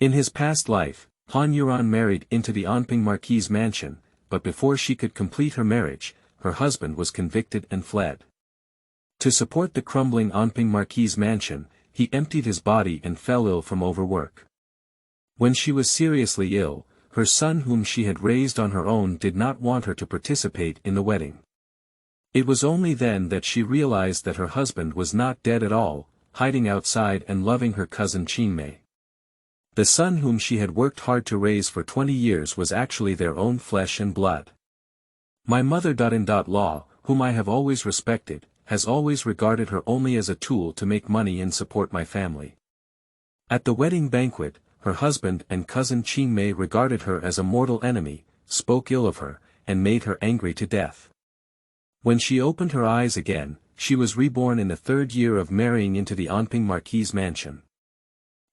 In his past life, Han Yuran married into the Anping Marquis' mansion, but before she could complete her marriage, her husband was convicted and fled. To support the crumbling Anping Marquis' mansion, he emptied his body and fell ill from overwork. When she was seriously ill, her son whom she had raised on her own did not want her to participate in the wedding. It was only then that she realized that her husband was not dead at all, hiding outside and loving her cousin Qingmei. The son whom she had worked hard to raise for 20 years was actually their own flesh and blood. My mother-in-law, whom I have always respected, has always regarded her only as a tool to make money and support my family. At the wedding banquet, her husband and cousin Qingmei regarded her as a mortal enemy, spoke ill of her, and made her angry to death. When she opened her eyes again, she was reborn in the 3rd year of marrying into the Anping Marquis' mansion.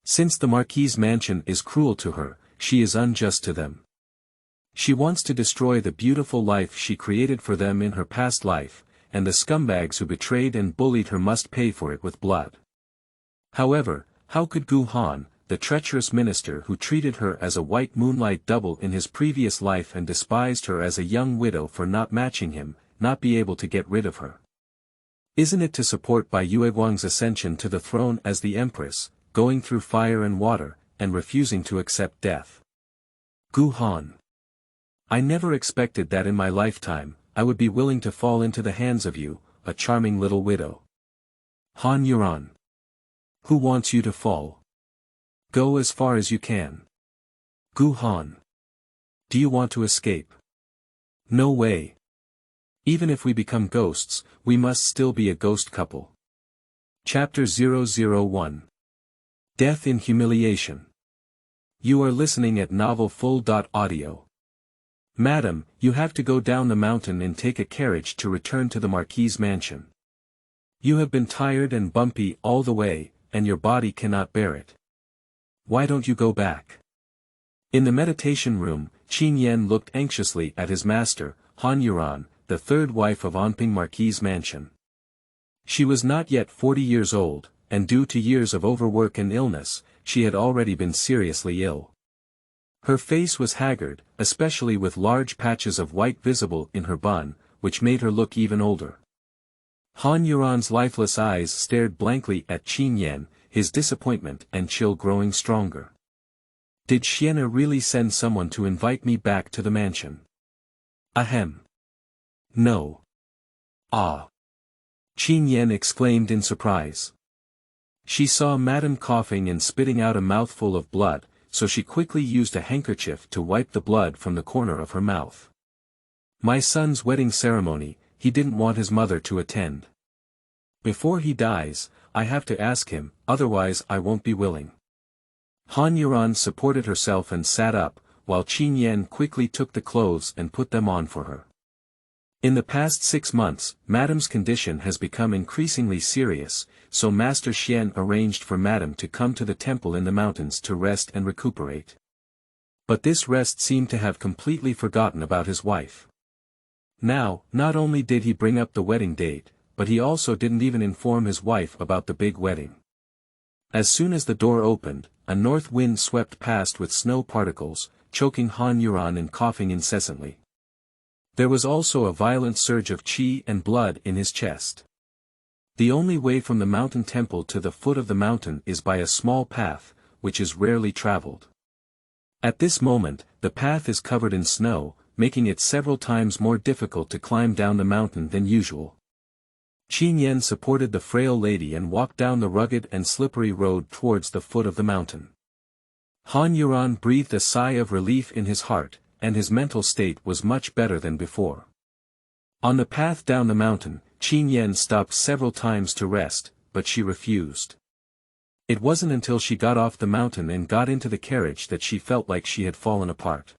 Since the Marquis' mansion is cruel to her, she is unjust to them. She wants to destroy the beautiful life she created for them in her past life, and the scumbags who betrayed and bullied her must pay for it with blood. However, how could Gu Han, the treacherous minister who treated her as a white moonlight double in his previous life and despised her as a young widow for not matching him, not be able to get rid of her? Isn't it to support Bai Yueguang's ascension to the throne as the empress, going through fire and water, and refusing to accept death? Gu Han. I never expected that in my lifetime, I would be willing to fall into the hands of you, a charming little widow. Han Yuran. Who wants you to fall? Go as far as you can. Gu Han. Do you want to escape? No way. Even if we become ghosts, we must still be a ghost couple. Chapter 001. Death in Humiliation. You are listening at novelfull.audio. Madam, you have to go down the mountain and take a carriage to return to the Marquis' mansion. You have been tired and bumpy all the way, and your body cannot bear it. Why don't you go back? In the meditation room, Qin Yan looked anxiously at his master, Han Yuran, the 3rd wife of Anping Marquis' mansion. She was not yet 40 years old, and due to years of overwork and illness, she had already been seriously ill. Her face was haggard, especially with large patches of white visible in her bun, which made her look even older. Han Yuran's lifeless eyes stared blankly at Qin Yan, his disappointment and chill growing stronger. Did Xiena really send someone to invite me back to the mansion? Ahem. No. Ah. Qin Yan exclaimed in surprise. She saw Madame coughing and spitting out a mouthful of blood, so she quickly used a handkerchief to wipe the blood from the corner of her mouth. My son's wedding ceremony, he didn't want his mother to attend. Before he dies, I have to ask him, otherwise I won't be willing. Han Yuran supported herself and sat up, while Qin Yan quickly took the clothes and put them on for her. In the past 6 months, Madame's condition has become increasingly serious, so Master Xian arranged for Madame to come to the temple in the mountains to rest and recuperate. But this rest seemed to have completely forgotten about his wife. Now, not only did he bring up the wedding date, but he also didn't even inform his wife about the big wedding. As soon as the door opened, a north wind swept past with snow particles, choking Han Yuran and coughing incessantly. There was also a violent surge of qi and blood in his chest. The only way from the mountain temple to the foot of the mountain is by a small path, which is rarely traveled. At this moment, the path is covered in snow, making it several times more difficult to climb down the mountain than usual. Qin Yan supported the frail lady and walked down the rugged and slippery road towards the foot of the mountain. Han Yuran breathed a sigh of relief in his heart, and his mental state was much better than before. On the path down the mountain, Qin Yan stopped several times to rest, but she refused. It wasn't until she got off the mountain and got into the carriage that she felt like she had fallen apart.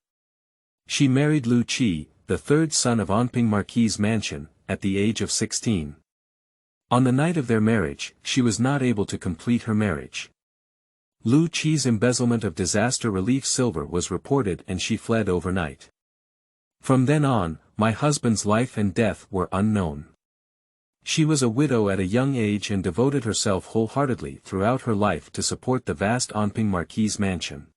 She married Lu Qi, the 3rd son of Anping Marquis' mansion, at the age of 16. On the night of their marriage, she was not able to complete her marriage. Lu Qi's embezzlement of disaster relief silver was reported and she fled overnight. From then on, my husband's life and death were unknown. She was a widow at a young age and devoted herself wholeheartedly throughout her life to support the vast Anping Marquis' mansion.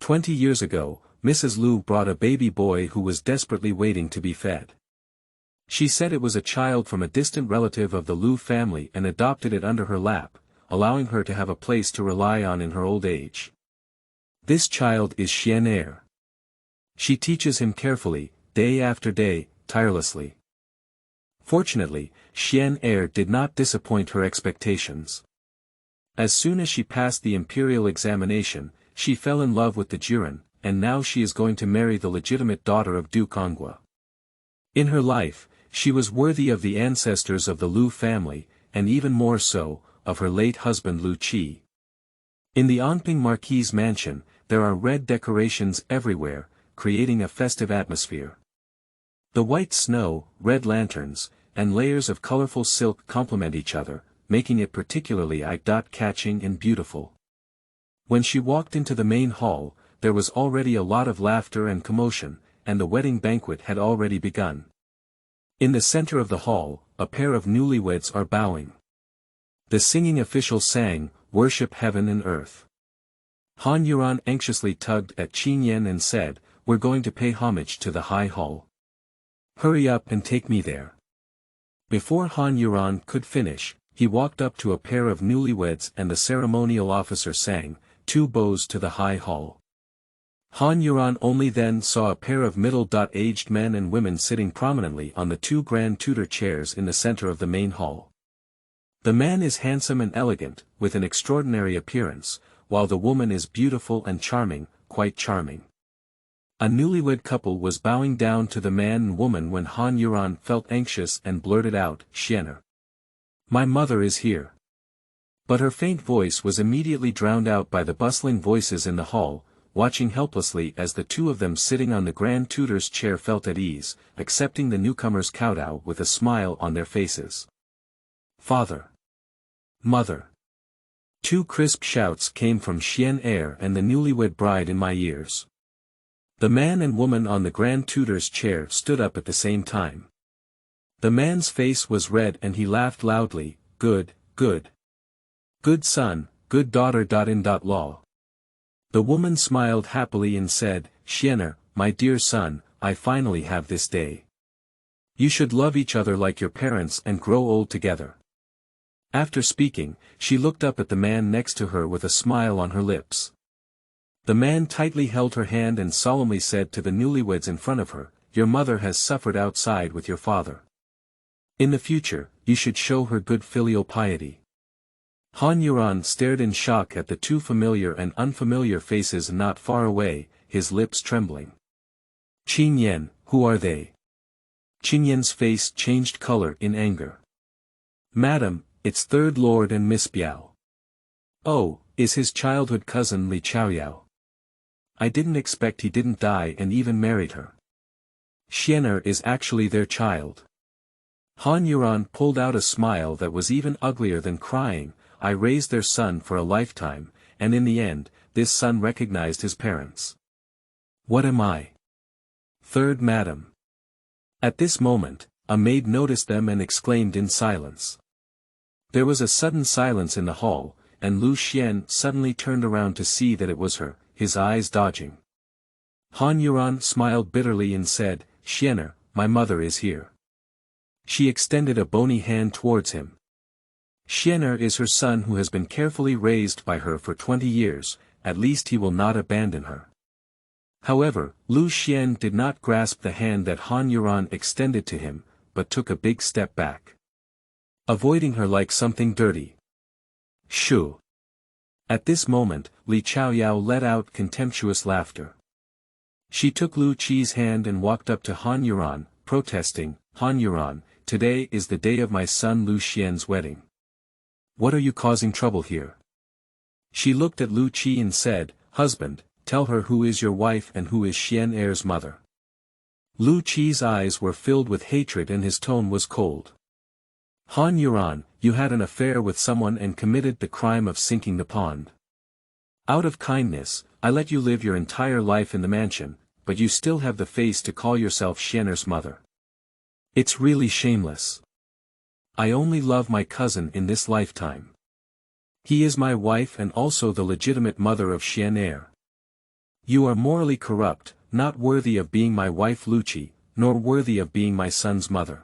20 years ago, Mrs. Lu brought a baby boy who was desperately waiting to be fed. She said it was a child from a distant relative of the Lu family and adopted it under her lap, allowing her to have a place to rely on in her old age. This child is Xian. She teaches him carefully, day after day, tirelessly. Fortunately, Xian did not disappoint her expectations. As soon as she passed the imperial examination, she fell in love with the Yuran, and now she is going to marry the legitimate daughter of Duke Ongwa. In her life, she was worthy of the ancestors of the Lu family, and even more so, of her late husband Lu Qi. In the Anping Marquis' mansion, there are red decorations everywhere, creating a festive atmosphere. The white snow, red lanterns, and layers of colorful silk complement each other, making it particularly eye-catching and beautiful. When she walked into the main hall, there was already a lot of laughter and commotion, and the wedding banquet had already begun. In the center of the hall, a pair of newlyweds are bowing. The singing official sang, "Worship heaven and earth." Han Yuran anxiously tugged at Qingmei and said, "We're going to pay homage to the high hall. Hurry up and take me there." Before Han Yuran could finish, he walked up to a pair of newlyweds and the ceremonial officer sang, "Two bows to the high hall." Han Yuran only then saw a pair of middle-aged men and women sitting prominently on the two grand tutor chairs in the center of the main hall. The man is handsome and elegant, with an extraordinary appearance, while the woman is beautiful and charming, quite charming. A newlywed couple was bowing down to the man and woman when Han Yuran felt anxious and blurted out, "Xian. My mother is here." But her faint voice was immediately drowned out by the bustling voices in the hall, watching helplessly as the two of them sitting on the grand tutor's chair felt at ease, accepting the newcomer's kowtow with a smile on their faces. "Father! Mother!" Two crisp shouts came from Xian and the newlywed bride in my ears. The man and woman on the grand tutor's chair stood up at the same time. The man's face was red and he laughed loudly, "Good, good. Good son, good daughter. Law." The woman smiled happily and said, "Xian, my dear son, I finally have this day. You should love each other like your parents and grow old together." After speaking, she looked up at the man next to her with a smile on her lips. The man tightly held her hand and solemnly said to the newlyweds in front of her, "Your mother has suffered outside with your father. In the future, you should show her good filial piety." Han Yuran stared in shock at the two familiar and unfamiliar faces not far away, his lips trembling. "Qingmei, who are they?" Qingmei's face changed color in anger. "Madam, it's Third Lord and Miss Biao." "Oh, is his childhood cousin Li Chaoyao. I didn't expect he didn't die and even married her. Xian is actually their child." Han Yuran pulled out a smile that was even uglier than crying. "I raised their son for a lifetime, and in the end, this son recognized his parents. What am I? Third madam." At this moment, a maid noticed them and exclaimed in silence. There was a sudden silence in the hall, and Lu Xian suddenly turned around to see that it was her, his eyes dodging. Han Yuran smiled bitterly and said, "Xian, my mother is here." She extended a bony hand towards him. Xian is her son who has been carefully raised by her for 20 years, at least he will not abandon her. However, Lu Xian did not grasp the hand that Han Yuran extended to him, but took a big step back, avoiding her like something dirty. "Shoo!" At this moment, Li Chaoyao let out contemptuous laughter. She took Lu Qi's hand and walked up to Han Yuran, protesting, "Han Yuran, today is the day of my son Lu Xian's wedding. What are you causing trouble here?" She looked at Lu Qi and said, "Husband, tell her who is your wife and who is Xian's mother." Lu Qi's eyes were filled with hatred and his tone was cold. "Han Yuran, you had an affair with someone and committed the crime of sinking the pond. Out of kindness, I let you live your entire life in the mansion, but you still have the face to call yourself Xian's mother. It's really shameless. I only love my cousin in this lifetime. He is my wife and also the legitimate mother of Xian. You are morally corrupt, not worthy of being my wife Luchi, nor worthy of being my son's mother.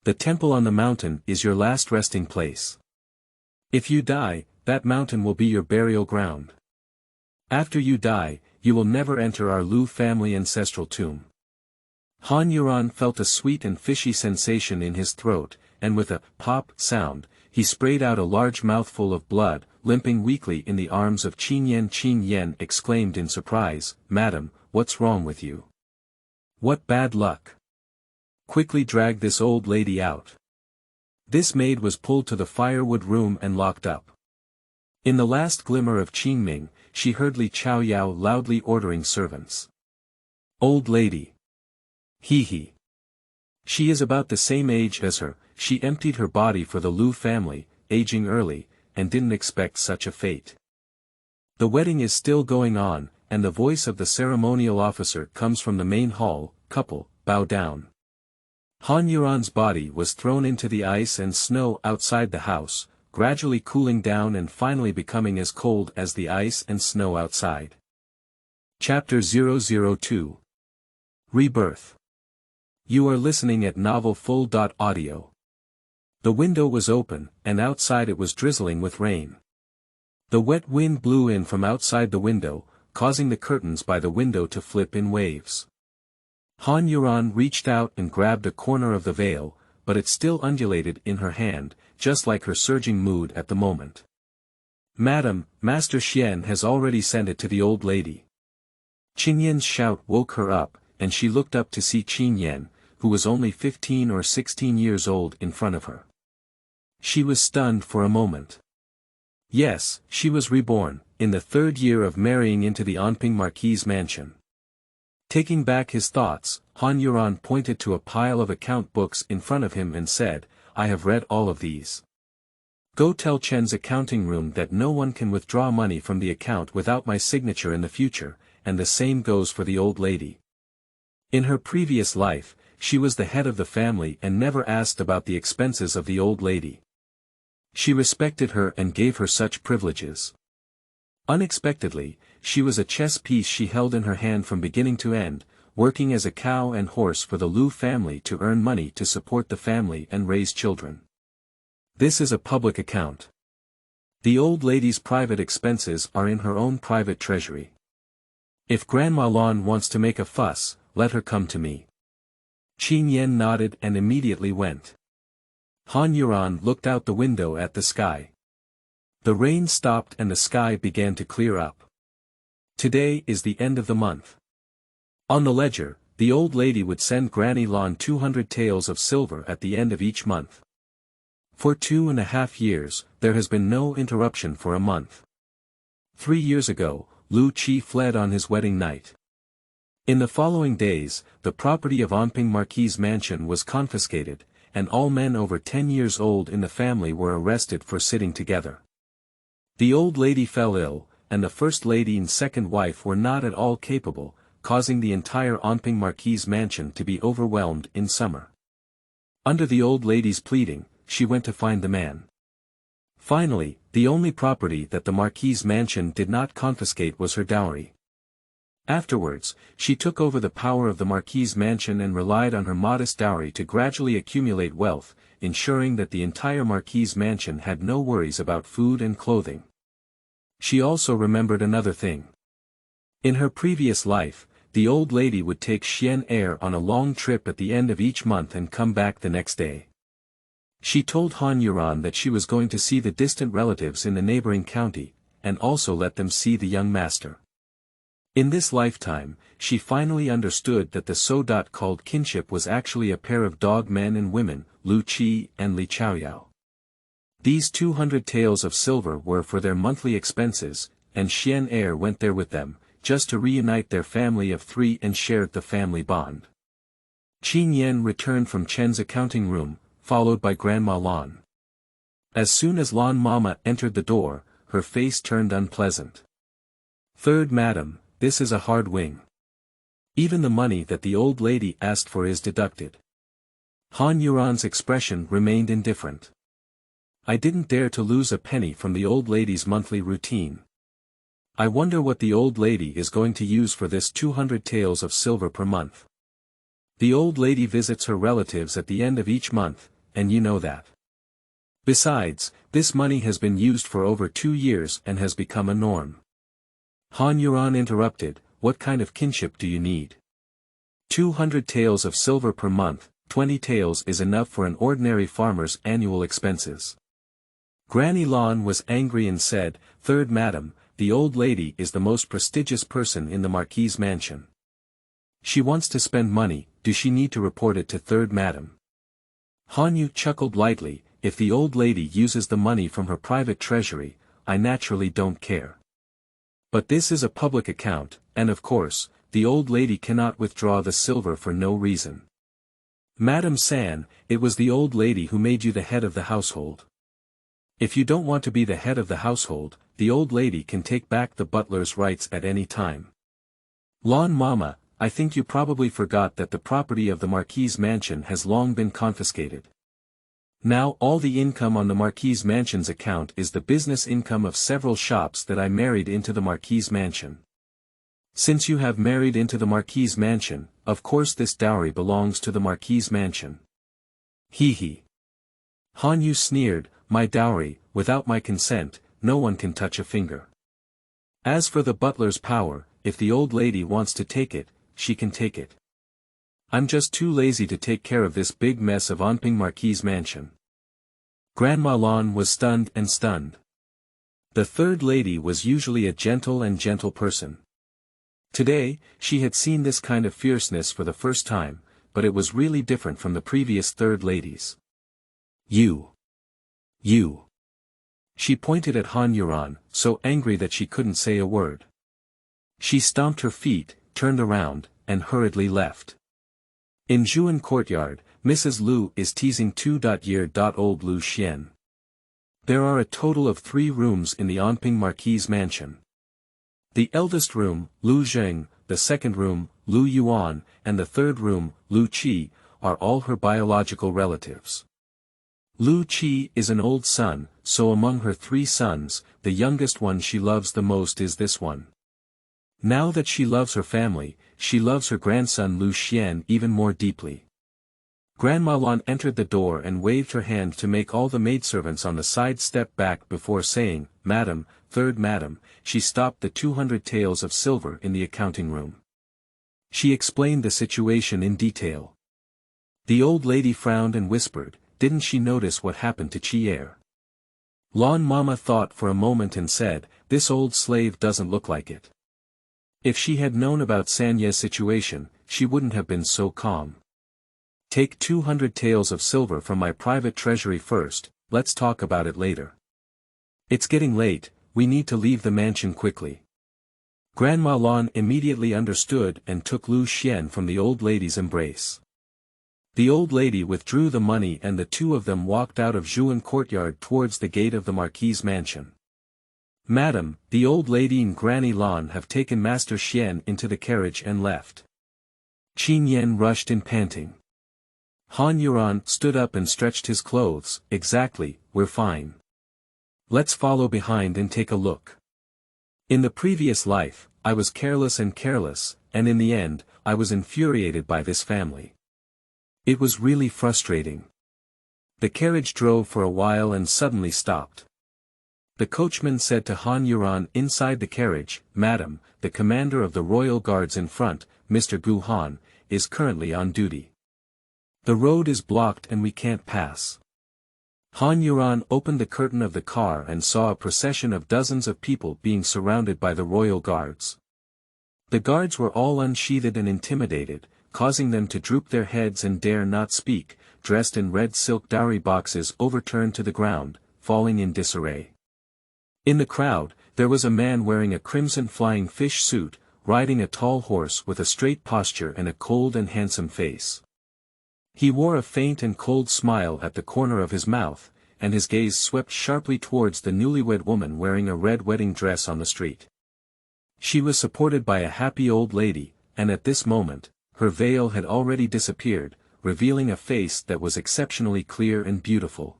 The temple on the mountain is your last resting place. If you die, that mountain will be your burial ground. After you die, you will never enter our Lu family ancestral tomb. Han Yuran felt a sweet and fishy sensation in his throat, and with a pop sound, he sprayed out a large mouthful of blood, limping weakly in the arms of Qingyen. Qingyen exclaimed in surprise, "Madam, what's wrong with you? What bad luck? Quickly drag this old lady out." This maid was pulled to the firewood room and locked up. In the last glimmer of Qingmei, she heard Li Chaoyao loudly ordering servants. "Old lady. He. She is about the same age as her, she emptied her body for the Lu family, aging early, and didn't expect such a fate. The wedding is still going on, and the voice of the ceremonial officer comes from the main hall, couple, bow down." Han Yuran's body was thrown into the ice and snow outside the house, gradually cooling down and finally becoming as cold as the ice and snow outside. Chapter 002 Rebirth. You are listening at novelfull.audio. The window was open, and outside it was drizzling with rain. The wet wind blew in from outside the window, causing the curtains by the window to flip in waves. Han Yuran reached out and grabbed a corner of the veil, but it still undulated in her hand, just like her surging mood at the moment. "Madam, Master Xian has already sent it to the old lady." Qingyan's shout woke her up, and she looked up to see Qingyan, who was only 15 or 16 years old in front of her. She was stunned for a moment. Yes, she was reborn, in the 3rd year of marrying into the Anping Marquis' mansion. Taking back his thoughts, Han Yuran pointed to a pile of account books in front of him and said, "I have read all of these. Go tell Chen's accounting room that no one can withdraw money from the account without my signature in the future, and the same goes for the old lady. In her previous life, she was the head of the family and never asked about the expenses of the old lady. She respected her and gave her such privileges. Unexpectedly, she was a chess piece she held in her hand from beginning to end, working as a cow and horse for the Lu family to earn money to support the family and raise children. This is a public account. The old lady's private expenses are in her own private treasury. If Grandma Lan wants to make a fuss, let her come to me." Qingyan nodded and immediately went. Han Yuran looked out the window at the sky. The rain stopped and the sky began to clear up. Today is the end of the month. On the ledger, the old lady would send Granny Lan 200 taels of silver at the end of each month. For 2.5 years, there has been no interruption for a month. 3 years ago, Lu Qi fled on his wedding night. In the following days, the property of Anping Marquis' mansion was confiscated, and all men over 10 years old in the family were arrested for sitting together. The old lady fell ill, and the first lady and second wife were not at all capable, causing the entire Anping Marquis' mansion to be overwhelmed in summer. Under the old lady's pleading, she went to find the man. Finally, the only property that the Marquis' mansion did not confiscate was her dowry. Afterwards, she took over the power of the Marquis' mansion and relied on her modest dowry to gradually accumulate wealth, ensuring that the entire Marquis' mansion had no worries about food and clothing. She also remembered another thing. In her previous life, the old lady would take Xian Air on a long trip at the end of each month and come back the next day. She told Han Yuran that she was going to see the distant relatives in the neighboring county, and also let them see the young master. In this lifetime, she finally understood that the so-called kinship was actually a pair of dog men and women, Lu Qi and Li Chaoyao. These 200 taels of silver were for their monthly expenses, and Xian Air went there with them, just to reunite their family of 3 and shared the family bond. Qingyan returned from Chen's accounting room, followed by Grandma Lan. As soon as Lan Mama entered the door, her face turned unpleasant. "Third madam, this is a hard wing. Even the money that the old lady asked for is deducted." Han Yuran's expression remained indifferent. "I didn't dare to lose a penny from the old lady's monthly routine. I wonder what the old lady is going to use for this 200 taels of silver per month. The old lady visits her relatives at the end of each month, and you know that. Besides, this money has been used for over 2 years and has become a norm. Han Yuran interrupted, what kind of kinship do you need? 200 taels of silver per month, 20 taels is enough for an ordinary farmer's annual expenses. Granny Lan was angry and said, Third Madam, the old lady is the most prestigious person in the Marquis' mansion. She wants to spend money, do she need to report it to Third Madam? Han Yu chuckled lightly, if the old lady uses the money from her private treasury, I naturally don't care. But this is a public account, and of course, the old lady cannot withdraw the silver for no reason. Madam San, it was the old lady who made you the head of the household. If you don't want to be the head of the household, the old lady can take back the butler's rights at any time. Lan Mama, I think you probably forgot that the property of the Marquis' mansion has long been confiscated. Now all the income on the Marquis' mansion's account is the business income of several shops that I married into the Marquis' mansion. Since you have married into the Marquis' mansion, of course this dowry belongs to the Marquis' mansion. Hee hee. Han Yu sneered, my dowry, without my consent, no one can touch a finger. As for the butler's power, if the old lady wants to take it, she can take it. I'm just too lazy to take care of this big mess of Anping Marquis' mansion. Grandma Lan was stunned. The third lady was usually a gentle person. Today, she had seen this kind of fierceness for the first time, but it was really different from the previous third ladies. You. She pointed at Han Yuran, so angry that she couldn't say a word. She stomped her feet, turned around, and hurriedly left. In Zhuan courtyard, Mrs. Lu is teasing 2-year-old Lu Xian. There are a total of 3 rooms in the Anping Marquis' mansion. The eldest room, Lu Zheng, the second room, Lu Yuan, and the third room, Lu Qi, are all her biological relatives. Lu Qi is an old son, so among her 3 sons, the youngest one she loves the most is this one. Now that she loves her family, she loves her grandson Lu Xian even more deeply. Grandma Lan entered the door and waved her hand to make all the maidservants on the side step back before saying, Madam, Third Madam, she stopped the 200 taels of silver in the accounting room. She explained the situation in detail. The old lady frowned and whispered, didn't she notice what happened to Chier? Lan Mama thought for a moment and said, this old slave doesn't look like it. If she had known about Sanye's situation, she wouldn't have been so calm. Take 200 taels of silver from my private treasury first, let's talk about it later. It's getting late, we need to leave the mansion quickly. Grandma Lan immediately understood and took Lu Xian from the old lady's embrace. The old lady withdrew the money and the 2 of them walked out of Zhuan courtyard towards the gate of the Marquis' mansion. Madam, the old lady and Granny Lan have taken Master Xian into the carriage and left. Qin Yan rushed in panting. Han Yuran stood up and stretched his clothes, exactly, we're fine. Let's follow behind and take a look. In the previous life, I was careless, and in the end, I was infuriated by this family. It was really frustrating. The carriage drove for a while and suddenly stopped. The coachman said to Han Yuran inside the carriage, Madam, the commander of the royal guards in front, Mr. Gu Han, is currently on duty. The road is blocked and we can't pass. Han Yuran opened the curtain of the car and saw a procession of dozens of people being surrounded by the royal guards. The guards were all unsheathed and intimidated, causing them to droop their heads and dare not speak, dressed in red silk dowry boxes overturned to the ground, falling in disarray. In the crowd, there was a man wearing a crimson flying fish suit, riding a tall horse with a straight posture and a cold and handsome face. He wore a faint and cold smile at the corner of his mouth, and his gaze swept sharply towards the newlywed woman wearing a red wedding dress on the street. She was supported by a happy old lady, and at this moment, her veil had already disappeared, revealing a face that was exceptionally clear and beautiful.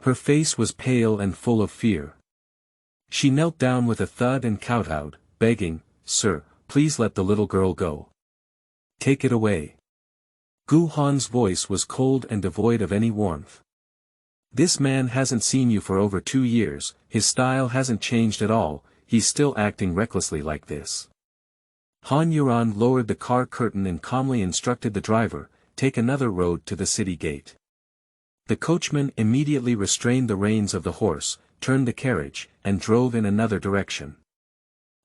Her face was pale and full of fear. She knelt down with a thud and kowtowed, begging, "Sir, please let the little girl go. Take it away." Gu Han's voice was cold and devoid of any warmth. "This man hasn't seen you for over 2 years, his style hasn't changed at all, he's still acting recklessly like this." Han Yuran lowered the car curtain and calmly instructed the driver, "Take another road to the city gate." The coachman immediately restrained the reins of the horse, turned the carriage, and drove in another direction.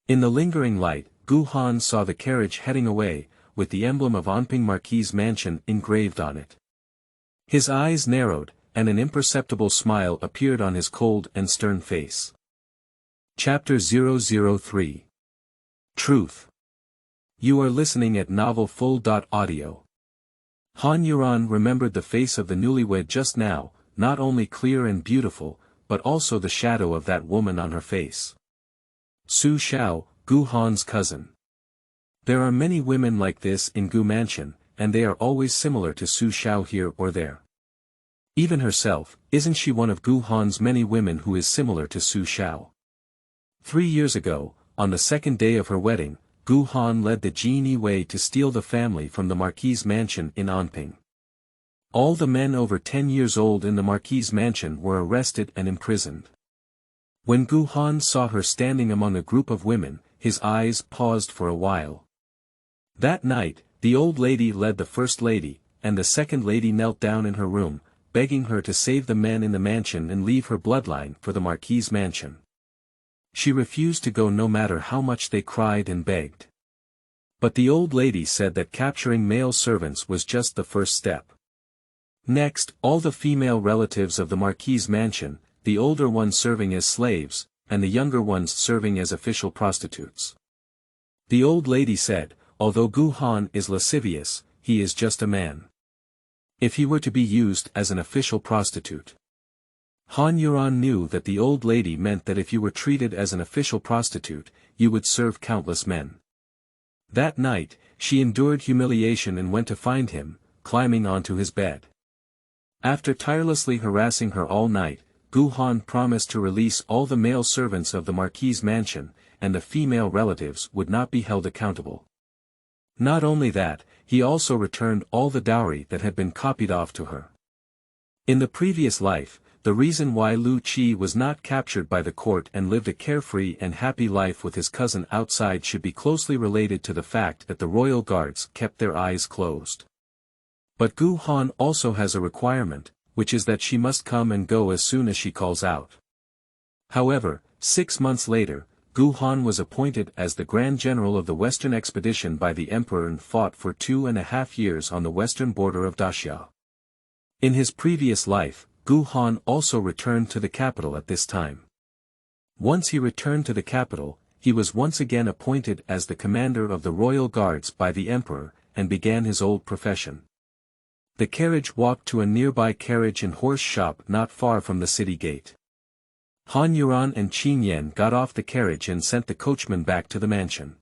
In the lingering light, Gu Han saw the carriage heading away, with the emblem of Anping Marquis' mansion engraved on it. His eyes narrowed, and an imperceptible smile appeared on his cold and stern face. Chapter 003. Truth. You are listening at novelfull.audio. Han Yuran remembered the face of the newlywed just now, not only clear and beautiful, but also the shadow of that woman on her face. Su Xiao, Gu Han's cousin. There are many women like this in Gu Mansion, and they are always similar to Su Xiao here or there. Even herself, isn't she one of Gu Han's many women who is similar to Su Xiao? 3 years ago, on the second day of her wedding, Gu Han led the Qingmei Wei to steal the family from the Marquis' mansion in Anping. All the men over 10 years old in the Marquis' mansion were arrested and imprisoned. When Gu Han saw her standing among a group of women, his eyes paused for a while. That night, the old lady led the first lady, and the second lady knelt down in her room, begging her to save the men in the mansion and leave her bloodline for the Marquis' mansion. She refused to go no matter how much they cried and begged. But the old lady said that capturing male servants was just the first step. Next, all the female relatives of the Marquis' mansion, the older ones serving as slaves, and the younger ones serving as official prostitutes. The old lady said, "Although Gu Han is lascivious, he is just a man. If he were to be used as an official prostitute." Han Yuran knew that the old lady meant that if you were treated as an official prostitute, you would serve countless men. That night, she endured humiliation and went to find him, climbing onto his bed. After tirelessly harassing her all night, Gu Han promised to release all the male servants of the Marquis' mansion, and the female relatives would not be held accountable. Not only that, he also returned all the dowry that had been copied off to her. In the previous life, the reason why Lu Qi was not captured by the court and lived a carefree and happy life with his cousin outside should be closely related to the fact that the royal guards kept their eyes closed. But Gu Han also has a requirement, which is that she must come and go as soon as she calls out. However, 6 months later, Gu Han was appointed as the Grand General of the Western Expedition by the Emperor and fought for 2.5 years on the western border of Daxia. In his previous life, Gu Han also returned to the capital at this time. Once he returned to the capital, he was once again appointed as the commander of the royal guards by the emperor, and began his old profession. The carriage walked to a nearby carriage and horse shop not far from the city gate. Han Yuran and Qingmei got off the carriage and sent the coachman back to the mansion.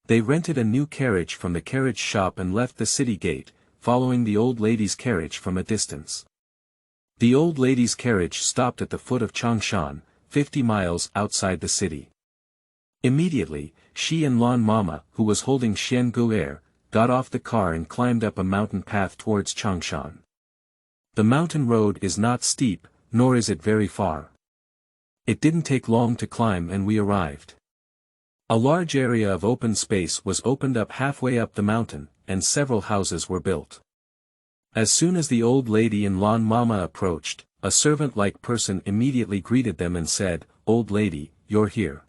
They rented a new carriage from the carriage shop and left the city gate, following the old lady's carriage from a distance. The old lady's carriage stopped at the foot of Changshan, 50 miles outside the city. Immediately, she and Lan Mama, who was holding Xian Gu'er, got off the car and climbed up a mountain path towards Changshan. The mountain road is not steep, nor is it very far. It didn't take long to climb and we arrived. A large area of open space was opened up halfway up the mountain, and several houses were built. As soon as the old lady and Lan Mama approached, a servant-like person immediately greeted them and said, "Old lady, you're here.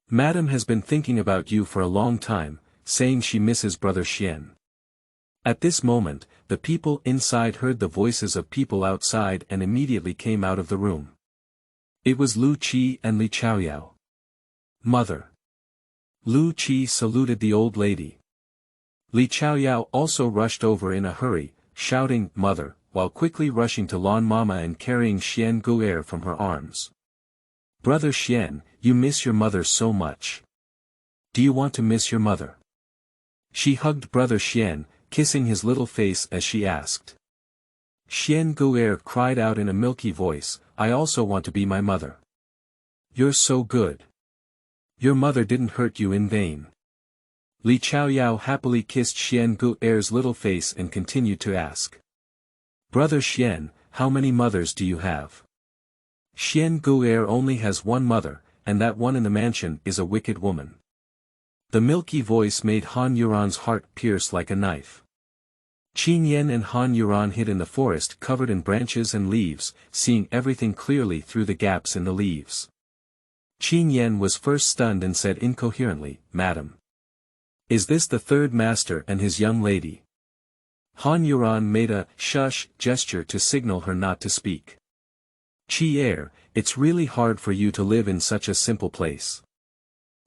Madam has been thinking about you for a long time, saying she misses brother Xian." At this moment, the people inside heard the voices of people outside and immediately came out of the room. It was Lu Qi and Li Chaoyao. "Mother." Lu Qi saluted the old lady. Li Chaoyao also rushed over in a hurry, shouting, "Mother," while quickly rushing to Lan Mama and carrying Xian Gu'er from her arms. "Brother Xian, you miss your mother so much. Do you want to miss your mother?" She hugged brother Xian, kissing his little face as she asked. Xian Gu'er cried out in a milky voice, "I also want to be my mother." You're so good. Your mother didn't hurt you in vain. Li Chaoyao happily kissed Xian Guer's little face and continued to ask. Brother Xian, how many mothers do you have? Xian Guer only has one mother, and that one in the mansion is a wicked woman. The milky voice made Han Yuran's heart pierce like a knife. Qin Yan and Han Yuran hid in the forest covered in branches and leaves, seeing everything clearly through the gaps in the leaves. Qin Yan was first stunned and said incoherently, Madam. Is this the third master and his young lady? Han Yuran made a shush gesture to signal her not to speak. Qi it's really hard for you to live in such a simple place.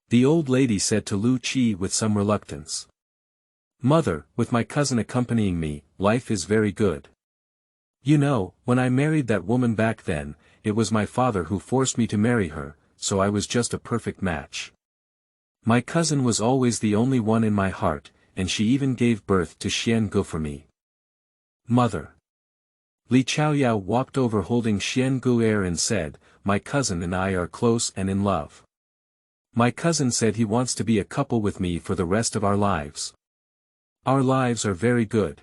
The old lady said to Lu Qi with some reluctance. Mother, with my cousin accompanying me, life is very good. You know, when I married that woman back then, it was my father who forced me to marry her, so I was just a perfect match. My cousin was always the only one in my heart, and she even gave birth to Xian Gu for me. Mother. Li Chaoyao walked over holding Xian Guer and said, My cousin and I are close and in love. My cousin said he wants to be a couple with me for the rest of our lives. Our lives are very good.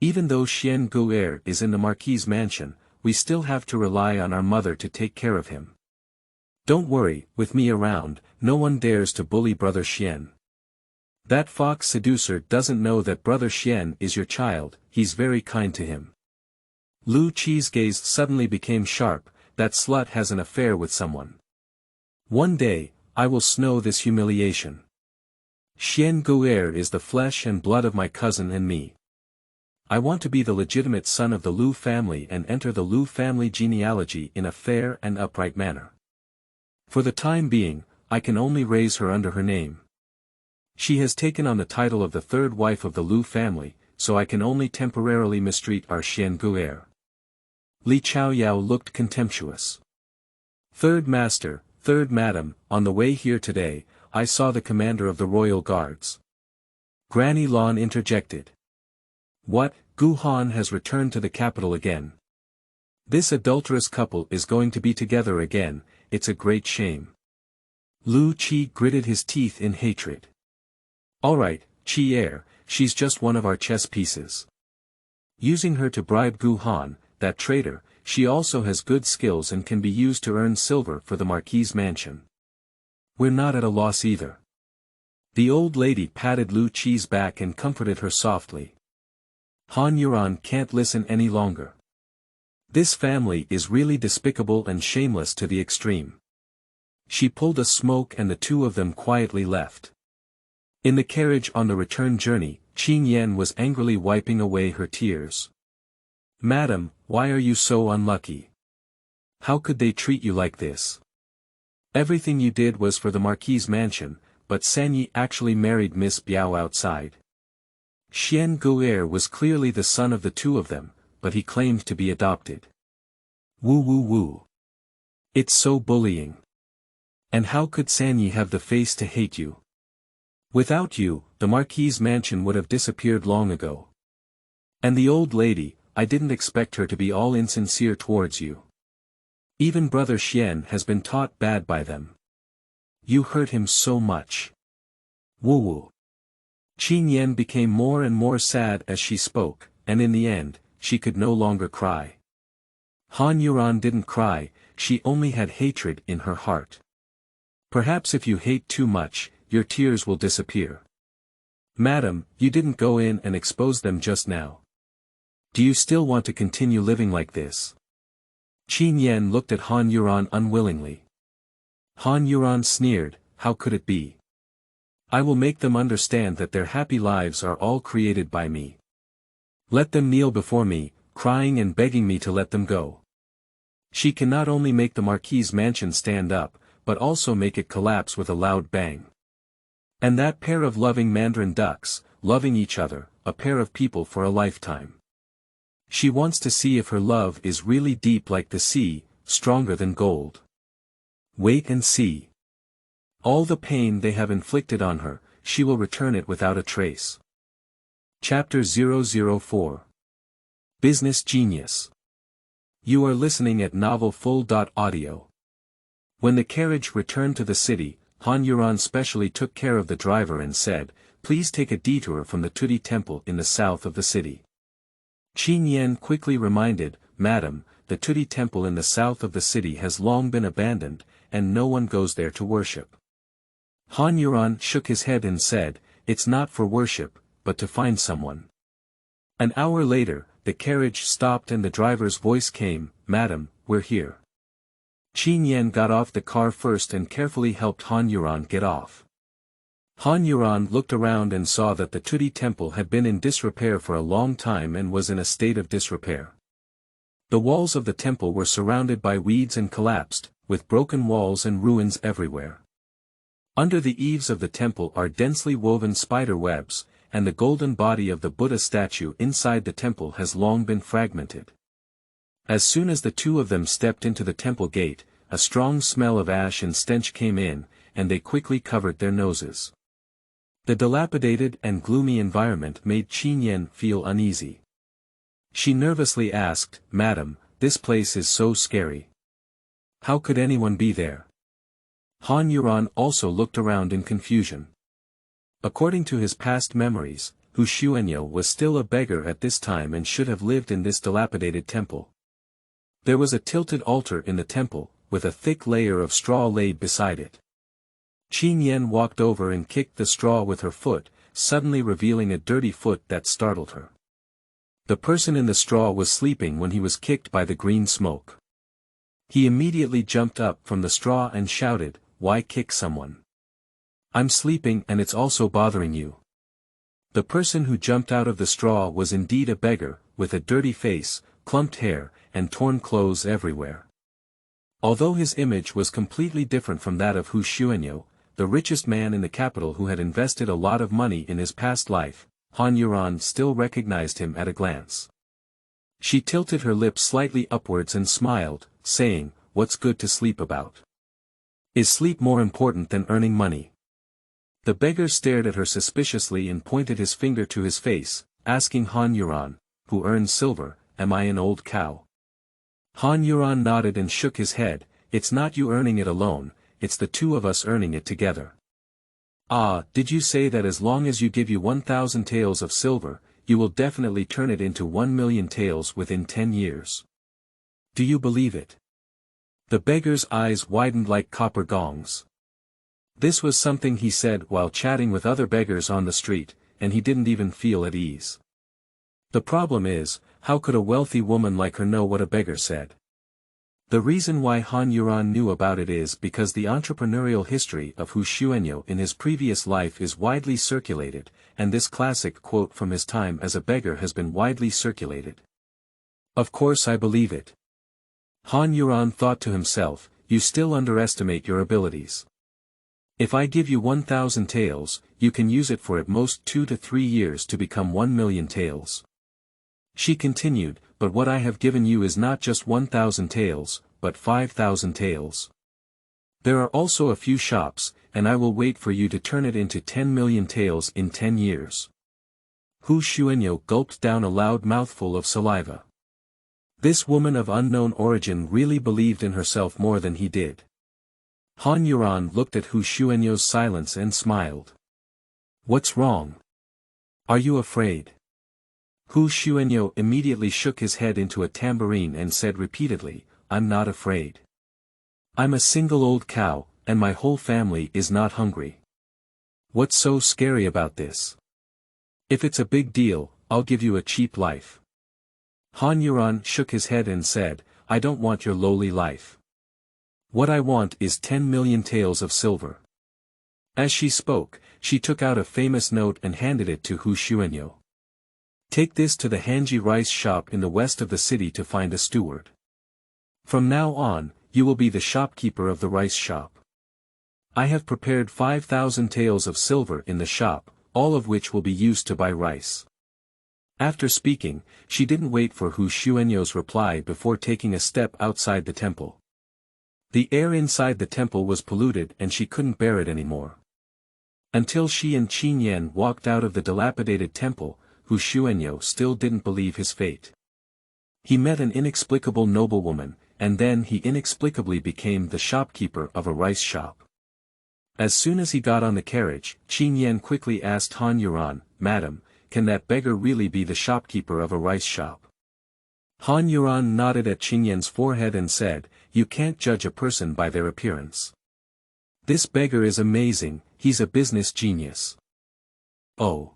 Even though Xian Guer is in the Marquis' mansion, we still have to rely on our mother to take care of him. Don't worry, with me around, no one dares to bully Brother Xian. That fox seducer doesn't know that Brother Xian is your child, he's very kind to him. Lu Qi's gaze suddenly became sharp, that slut has an affair with someone. One day, I will snow this humiliation. Xian Guer is the flesh and blood of my cousin and me. I want to be the legitimate son of the Lu family and enter the Lu family genealogy in a fair and upright manner. For the time being, I can only raise her under her name. She has taken on the title of the third wife of the Lu family, so I can only temporarily mistreat our Xian Guer. Li Chaoyao looked contemptuous. Third master, third madam, on the way here today, I saw the commander of the royal guards. Granny Lon interjected. What, Gu Han has returned to the capital again. This adulterous couple is going to be together again, it's a great shame. Lu Qi gritted his teeth in hatred. Alright, Qi she's just one of our chess pieces. Using her to bribe Gu Han, that traitor, she also has good skills and can be used to earn silver for the Marquis' mansion. We're not at a loss either. The old lady patted Lu Qi's back and comforted her softly. Han Yuran can't listen any longer. This family is really despicable and shameless to the extreme. She pulled a smoke and the two of them quietly left. In the carriage on the return journey, Qin Yan was angrily wiping away her tears. Madam, why are you so unlucky? How could they treat you like this? Everything you did was for the Marquis' mansion, but Sanyi actually married Miss Biao outside. Xian Guer was clearly the son of the two of them, but he claimed to be adopted. Woo woo woo. It's so bullying. And how could Sanyi have the face to hate you? Without you, the Marquis' mansion would have disappeared long ago. And the old lady, I didn't expect her to be all insincere towards you. Even Brother Xian has been taught bad by them. You hurt him so much. Woo woo. Qin Yan became more and more sad as she spoke, and in the end, she could no longer cry. Han Yuran didn't cry, she only had hatred in her heart. Perhaps if you hate too much, your tears will disappear. Madam, you didn't go in and expose them just now. Do you still want to continue living like this? Qin Yan looked at Han Yuran unwillingly. Han Yuran sneered, how could it be? I will make them understand that their happy lives are all created by me. Let them kneel before me, crying and begging me to let them go. She can not only make the Marquis' mansion stand up, but also make it collapse with a loud bang. And that pair of loving mandarin ducks, loving each other, a pair of people for a lifetime. She wants to see if her love is really deep like the sea, stronger than gold. Wait and see. All the pain they have inflicted on her, she will return it without a trace. Chapter 004. Business Genius. You are listening at novelfull.audio. When the carriage returned to the city, Han Yuran specially took care of the driver and said, "Please take a detour from the Tudi temple in the south of the city." Qingmei quickly reminded, "Madam, the Tudi temple in the south of the city has long been abandoned, and no one goes there to worship." Han Yuran shook his head and said, "It's not for worship, but to find someone." An hour later, the carriage stopped and the driver's voice came, "Madam, we're here." Qingmei got off the car first and carefully helped Han Yuran get off. Han Yuran looked around and saw that the Tudi temple had been in disrepair for a long time and was in a state of disrepair. The walls of the temple were surrounded by weeds and collapsed, with broken walls and ruins everywhere. Under the eaves of the temple are densely woven spider webs, and the golden body of the Buddha statue inside the temple has long been fragmented. As soon as the two of them stepped into the temple gate, a strong smell of ash and stench came in, and they quickly covered their noses. The dilapidated and gloomy environment made Qingmei feel uneasy. She nervously asked, "Madam, this place is so scary. How could anyone be there?" Han Yuran also looked around in confusion. According to his past memories, Hu Xuanyo was still a beggar at this time and should have lived in this dilapidated temple. There was a tilted altar in the temple, with a thick layer of straw laid beside it. Qingmei walked over and kicked the straw with her foot, suddenly revealing a dirty foot that startled her. The person in the straw was sleeping when he was kicked by the green smoke. He immediately jumped up from the straw and shouted, "Why kick someone? I'm sleeping and it's also bothering you." The person who jumped out of the straw was indeed a beggar, with a dirty face, clumped hair, and torn clothes everywhere. Although his image was completely different from that of Hu Xuanyo, the richest man in the capital who had invested a lot of money in his past life, Han Yuran still recognized him at a glance. She tilted her lips slightly upwards and smiled, saying, "What's good to sleep about? Is sleep more important than earning money?" The beggar stared at her suspiciously and pointed his finger to his face, asking Han Yuran, "Who earns silver, am I an old cow?" Han Yuran nodded and shook his head, "It's not you earning it alone, it's the two of us earning it together." "Ah, did you say that as long as you give you 1,000 taels of silver, you will definitely turn it into 1,000,000 taels within 10 years? Do you believe it?" The beggar's eyes widened like copper gongs. This was something he said while chatting with other beggars on the street, and he didn't even feel at ease. The problem is, how could a wealthy woman like her know what a beggar said? The reason why Han Yuran knew about it is because the entrepreneurial history of Hu Xuanyo in his previous life is widely circulated, and this classic quote from his time as a beggar has been widely circulated. "Of course I believe it." Han Yuran thought to himself, "You still underestimate your abilities. If I give you 1,000 taels, you can use it for at most 2 to 3 years to become 1,000,000 taels. She continued, "But what I have given you is not just 1,000 taels, but 5,000 taels. There are also a few shops, and I will wait for you to turn it into 10,000,000 taels in 10 years. Hu Xuanyo gulped down a loud mouthful of saliva. This woman of unknown origin really believed in herself more than he did. Han Yuran looked at Hu Xuanyo's silence and smiled. "What's wrong? Are you afraid?" Hu Xuanyo immediately shook his head into a tambourine and said repeatedly, "I'm not afraid. I'm a single old cow, and my whole family is not hungry. What's so scary about this? If it's a big deal, I'll give you a cheap life." Han Yuran shook his head and said, "I don't want your lowly life. What I want is 10,000,000 taels of silver." As she spoke, she took out a famous note and handed it to Hu Xuanyo. "Take this to the Hanji rice shop in the west of the city to find a steward. From now on, you will be the shopkeeper of the rice shop. I have prepared 5,000 taels of silver in the shop, all of which will be used to buy rice." After speaking, she didn't wait for Hu Xuanyo's reply before taking a step outside the temple. The air inside the temple was polluted and she couldn't bear it anymore. Until she and Qingmei walked out of the dilapidated temple, Hu Xuanyo still didn't believe his fate. He met an inexplicable noblewoman, and then he inexplicably became the shopkeeper of a rice shop. As soon as he got on the carriage, Qingmei quickly asked Han Yuran, "Madam, can that beggar really be the shopkeeper of a rice shop?" Han Yuran nodded at Qingmei's forehead and said, "You can't judge a person by their appearance. This beggar is amazing, he's a business genius." Oh.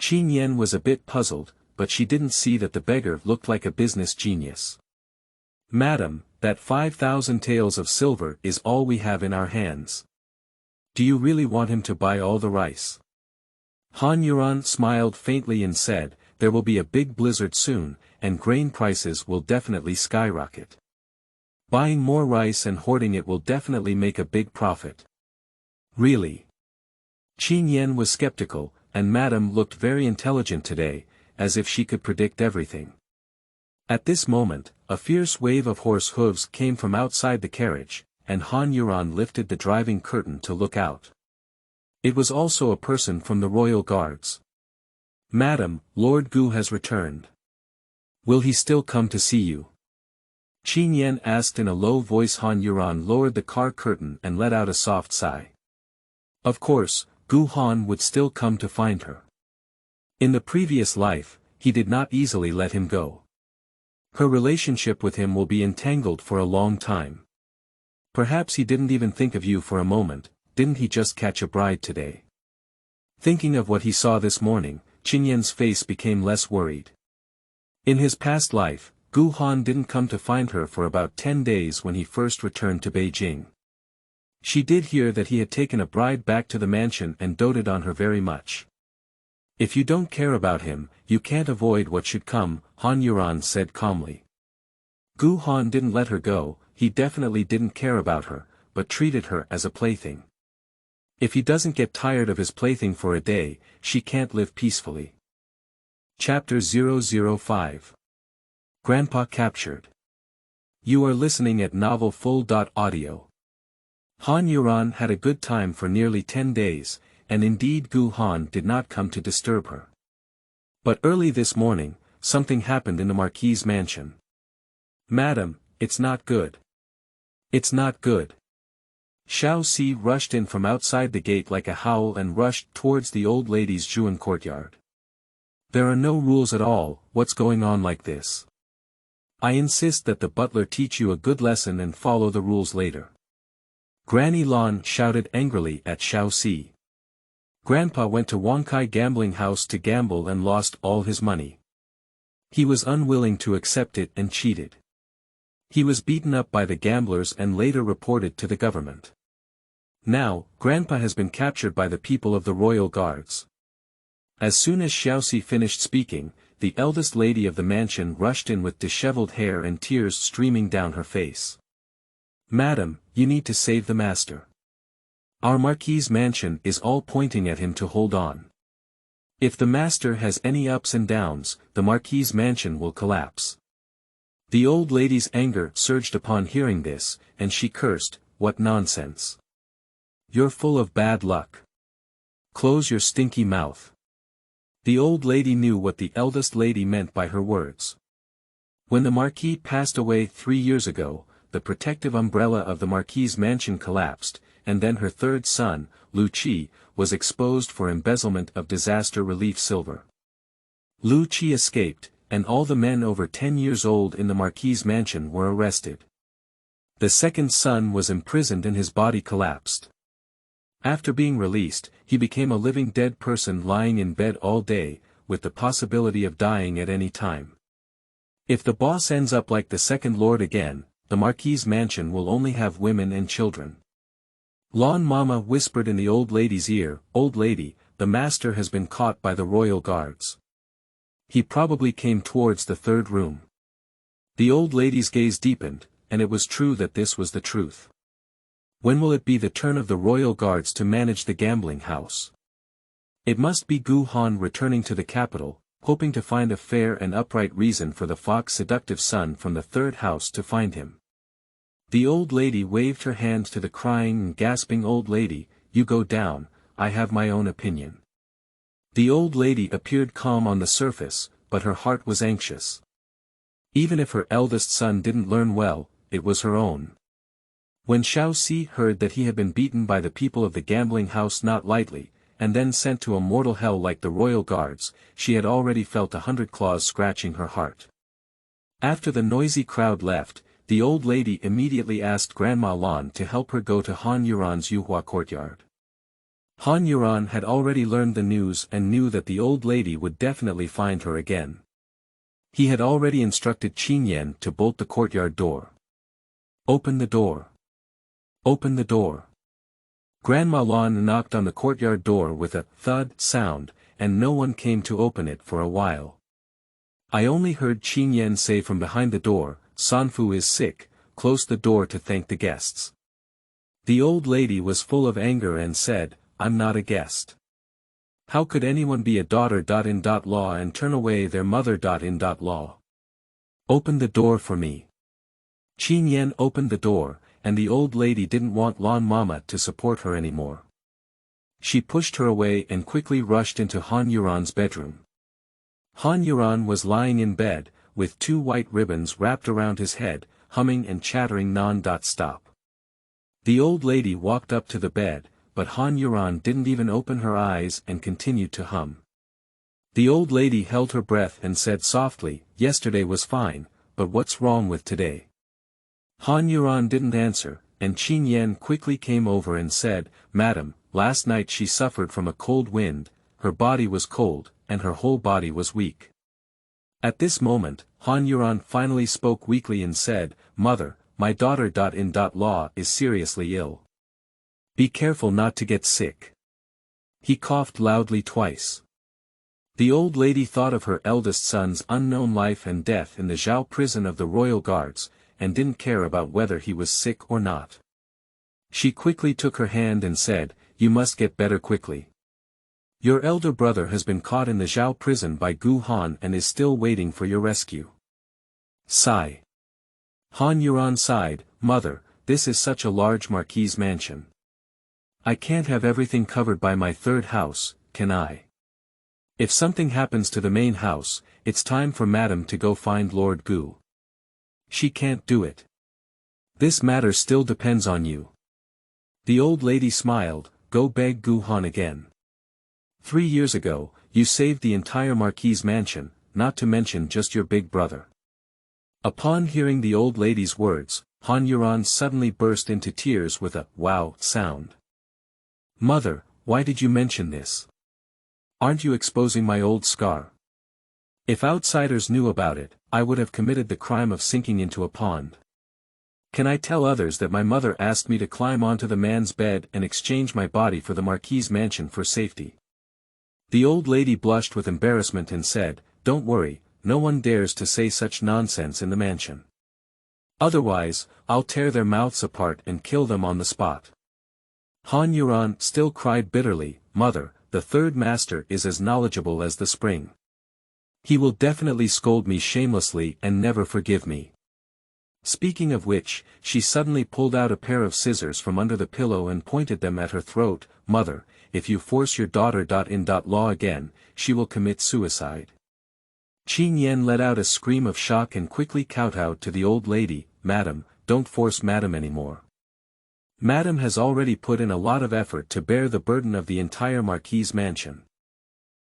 Qingmei was a bit puzzled, but she didn't see that the beggar looked like a business genius. "Madam, that 5,000 taels of silver is all we have in our hands. Do you really want him to buy all the rice?" Han Yuran smiled faintly and said, "There will be a big blizzard soon, and grain prices will definitely skyrocket. Buying more rice and hoarding it will definitely make a big profit." "Really?" Qingmei was skeptical, and Madame looked very intelligent today, as if she could predict everything. At this moment, a fierce wave of horse hooves came from outside the carriage, and Han Yuran lifted the driving curtain to look out. It was also a person from the royal guards. "Madam, Lord Gu has returned. Will he still come to see you?" Qingmei asked in a low voice. Han Yuran lowered the car curtain and let out a soft sigh. Of course, Gu Han would still come to find her. In the previous life, he did not easily let him go. Her relationship with him will be entangled for a long time. Perhaps he didn't even think of you for a moment, didn't he just catch a bride today? Thinking of what he saw this morning, Qingmei's face became less worried. In his past life, Gu Han didn't come to find her for about 10 days when he first returned to Beijing. She did hear that he had taken a bride back to the mansion and doted on her very much. "If you don't care about him, you can't avoid what should come," Han Yuran said calmly. Gu Han didn't let her go, he definitely didn't care about her, but treated her as a plaything. If he doesn't get tired of his plaything for a day, she can't live peacefully. Chapter 005. Grandpa Captured. You are listening at novelfull.audio. Han Yuran had a good time for nearly 10 days, and indeed Gu Han did not come to disturb her. But early this morning, something happened in the Marquis' mansion. "Madam, it's not good. It's not good." Xiao Si rushed in from outside the gate like a howl and rushed towards the old lady's Zhuan courtyard. "There are no rules at all, what's going on like this? I insist that the butler teach you a good lesson and follow the rules later." Granny Lan shouted angrily at Xiao Si. Grandpa went to Wangkai gambling house to gamble and lost all his money. He was unwilling to accept it and cheated. He was beaten up by the gamblers and later reported to the government. Now, Grandpa has been captured by the people of the royal guards. As soon as Xiaoxi finished speaking, the eldest lady of the mansion rushed in with disheveled hair and tears streaming down her face. "Madam, you need to save the master. Our Marquis' mansion is all pointing at him to hold on. If the master has any ups and downs, the Marquis' mansion will collapse." The old lady's anger surged upon hearing this, and she cursed, "What nonsense! You're full of bad luck. Close your stinky mouth." The old lady knew what the eldest lady meant by her words. When the Marquis passed away 3 years ago, the protective umbrella of the Marquis' mansion collapsed, and then her third son, Lu Qi, was exposed for embezzlement of disaster relief silver. Lu Qi escaped, and all the men over 10 years old in the Marquis' mansion were arrested. The second son was imprisoned and his body collapsed. After being released, he became a living dead person lying in bed all day, with the possibility of dying at any time. If the boss ends up like the second lord again, the Marquis' mansion will only have women and children. Lan Mama whispered in the old lady's ear, "Old lady, the master has been caught by the royal guards. He probably came towards the third room." The old lady's gaze deepened, and it was true that this was the truth. When will it be the turn of the royal guards to manage the gambling house? It must be Gu Han returning to the capital, hoping to find a fair and upright reason for the fox seductive son from the third house to find him. The old lady waved her hand to the crying and gasping old lady, "You go down, I have my own opinion." The old lady appeared calm on the surface, but her heart was anxious. Even if her eldest son didn't learn well, it was her own. When Xiaoxi heard that he had been beaten by the people of the gambling house not lightly, and then sent to a mortal hell like the royal guards, she had already felt 100 claws scratching her heart. After the noisy crowd left, the old lady immediately asked Grandma Lan to help her go to Han Yuran's Yuhua courtyard. Han Yuran had already learned the news and knew that the old lady would definitely find her again. He had already instructed Qingmei to bolt the courtyard door. "Open the door. Open the door." Grandma Lan knocked on the courtyard door with a thud sound, and no one came to open it for a while. I only heard Qingmei say from behind the door, "Sanfu is sick, close the door to thank the guests." The old lady was full of anger and said, "I'm not a guest. How could anyone be a daughter.in.law and turn away their mother.in.law? Open the door for me." Qingmei opened the door, and the old lady didn't want Lan Mama to support her anymore. She pushed her away and quickly rushed into Han Yuran's bedroom. Han Yuran was lying in bed, with 2 white ribbons wrapped around his head, humming and chattering non-stop. The old lady walked up to the bed, but Han Yuran didn't even open her eyes and continued to hum. The old lady held her breath and said softly, "Yesterday was fine, but what's wrong with today?" Han Yuran didn't answer, and Qingmei quickly came over and said, "Madam, last night she suffered from a cold wind, her body was cold, and her whole body was weak." At this moment, Han Yuran finally spoke weakly and said, "Mother, my daughter.in.law is seriously ill. Be careful not to get sick." He coughed loudly twice. The old lady thought of her eldest son's unknown life and death in the Zhao prison of the royal guards, and didn't care about whether he was sick or not. She quickly took her hand and said, "You must get better quickly. Your elder brother has been caught in the Zhao prison by Gu Han and is still waiting for your rescue." Sigh. Han Yuran sighed, "Mother, this is such a large Marquis mansion. I can't have everything covered by my third house, can I? If something happens to the main house, it's time for Madam to go find Lord Gu. She can't do it. This matter still depends on you." The old lady smiled, "Go beg Gu Han again. 3 years ago, you saved the entire Marquis mansion, not to mention just your big brother." Upon hearing the old lady's words, Han Yuran suddenly burst into tears with a "wow" sound. "Mother, why did you mention this? Aren't you exposing my old scar? If outsiders knew about it, I would have committed the crime of sinking into a pond. Can I tell others that my mother asked me to climb onto the man's bed and exchange my body for the Marquis' mansion for safety?" The old lady blushed with embarrassment and said, "Don't worry, no one dares to say such nonsense in the mansion. Otherwise, I'll tear their mouths apart and kill them on the spot." Han Yuran still cried bitterly, "Mother, the third master is as knowledgeable as the spring. He will definitely scold me shamelessly and never forgive me." Speaking of which, she suddenly pulled out a pair of scissors from under the pillow and pointed them at her throat. "Mother, if you force your daughter.in.law again, she will commit suicide." Qingmei let out a scream of shock and quickly kowtowed to the old lady, "Madam, don't force Madam anymore. Madam has already put in a lot of effort to bear the burden of the entire Marquis mansion.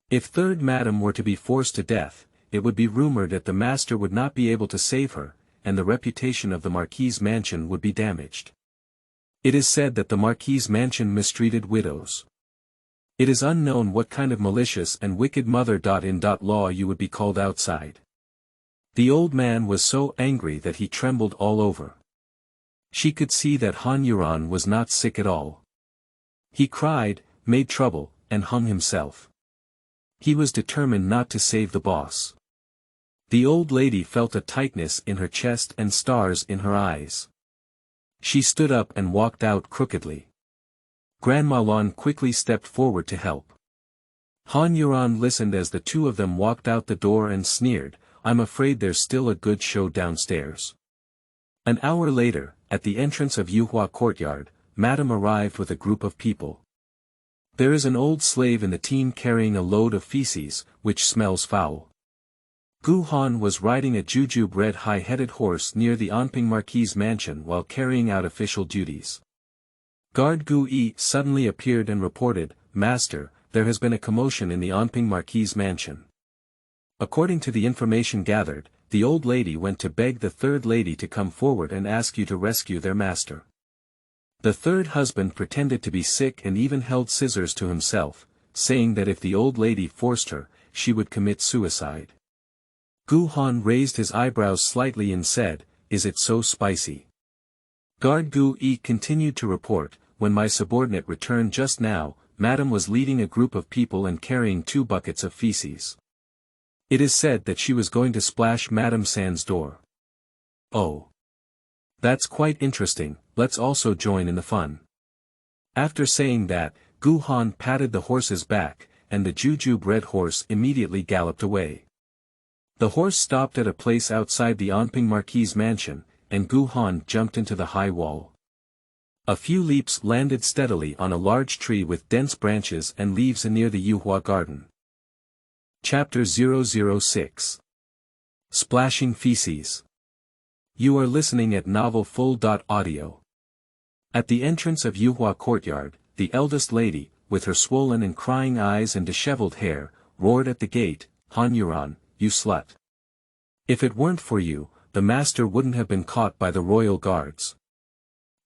If third Madam were to be forced to death, it would be rumored that the master would not be able to save her, and the reputation of the Marquis mansion would be damaged. It is said that the Marquis mansion mistreated widows. It is unknown what kind of malicious and wicked mother.in.law you would be called outside." The old man was so angry that he trembled all over. She could see that Han Yuran was not sick at all. He cried, made trouble, and hung himself. He was determined not to save the boss. The old lady felt a tightness in her chest and stars in her eyes. She stood up and walked out crookedly. Grandma Lan quickly stepped forward to help. Han Yuran listened as the two of them walked out the door and sneered, "I'm afraid there's still a good show downstairs." An hour later, at the entrance of Yuhua courtyard, Madam arrived with a group of people. There is an old slave in the team carrying a load of feces, which smells foul. Gu Han was riding a jujube red high-headed horse near the Anping Marquis' mansion while carrying out official duties. Guard Gu Yi suddenly appeared and reported, "Master, there has been a commotion in the Anping Marquis' mansion." According to the information gathered, the old lady went to beg the third lady to come forward and ask you to rescue their master. The third husband pretended to be sick and even held scissors to himself, saying that if the old lady forced her, she would commit suicide. Gu Han raised his eyebrows slightly and said, "Is it so spicy?" Guard Gu Yi continued to report, "When my subordinate returned just now, Madam was leading a group of people and carrying 2 buckets of feces. It is said that she was going to splash Madame San's door." "Oh. That's quite interesting, let's also join in the fun." After saying that, Gu Han patted the horse's back, and the jujube red horse immediately galloped away. The horse stopped at a place outside the Anping Marquis' mansion, and Gu Han jumped into the high wall. A few leaps landed steadily on a large tree with dense branches and leaves near the Yuhua garden. Chapter 006. Splashing Feces. You are listening at novelfull.audio. At the entrance of Yuhua courtyard, the eldest lady, with her swollen and crying eyes and disheveled hair, roared at the gate, "Han Yuran, you slut. If it weren't for you, the master wouldn't have been caught by the royal guards.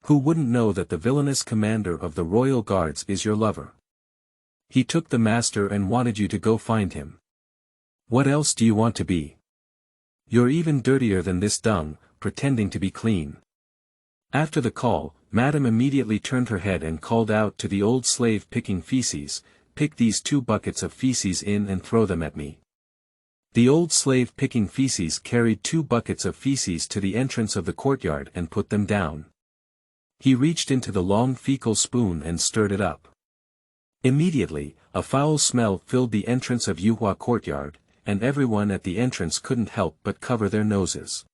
Who wouldn't know that the villainous commander of the royal guards is your lover? He took the master and wanted you to go find him. What else do you want to be? You're even dirtier than this dung, pretending to be clean." After the call, Madame immediately turned her head and called out to the old slave picking feces, "Pick these 2 buckets of feces in and throw them at me." The old slave picking feces carried 2 buckets of feces to the entrance of the courtyard and put them down. He reached into the long fecal spoon and stirred it up. Immediately, a foul smell filled the entrance of Yuhua courtyard, and everyone at the entrance couldn't help but cover their noses.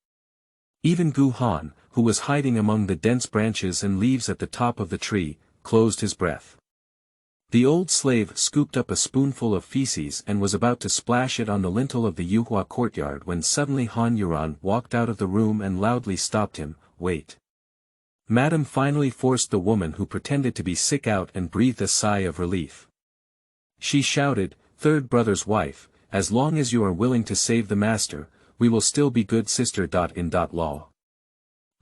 Even Gu Han, who was hiding among the dense branches and leaves at the top of the tree, closed his breath. The old slave scooped up a spoonful of feces and was about to splash it on the lintel of the Yuhua courtyard when suddenly Han Yuran walked out of the room and loudly stopped him, "Wait." Madame finally forced the woman who pretended to be sick out and breathed a sigh of relief. She shouted, "Third brother's wife, as long as you are willing to save the master, we will still be good sister-in-law."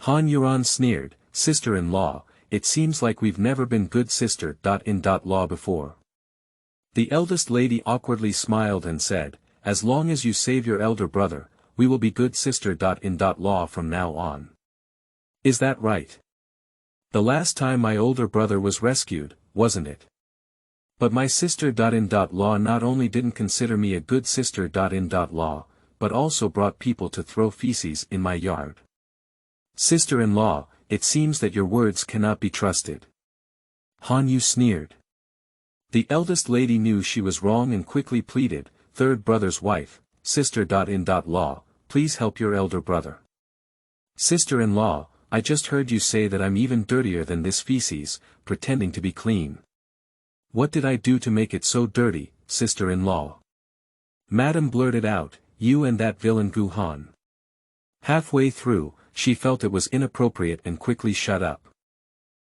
Han Yuran sneered, "Sister-in-law, it seems like we've never been good sister-in-law before." The eldest lady awkwardly smiled and said, "As long as you save your elder brother, we will be good sister-in-law from now on. Is that right? The last time my older brother was rescued, wasn't it? But my sister-in-law not only didn't consider me a good sister-in-law, but also brought people to throw feces in my yard. Sister-in-law, it seems that your words cannot be trusted." Han Yu sneered. The eldest lady knew she was wrong and quickly pleaded, "Third brother's wife, sister-in-law, please help your elder brother." "Sister-in-law, I just heard you say that I'm even dirtier than this feces, pretending to be clean. What did I do to make it so dirty, sister-in-law?" Madame blurted out, "You and that villain Gu Han." Halfway through, she felt it was inappropriate and quickly shut up.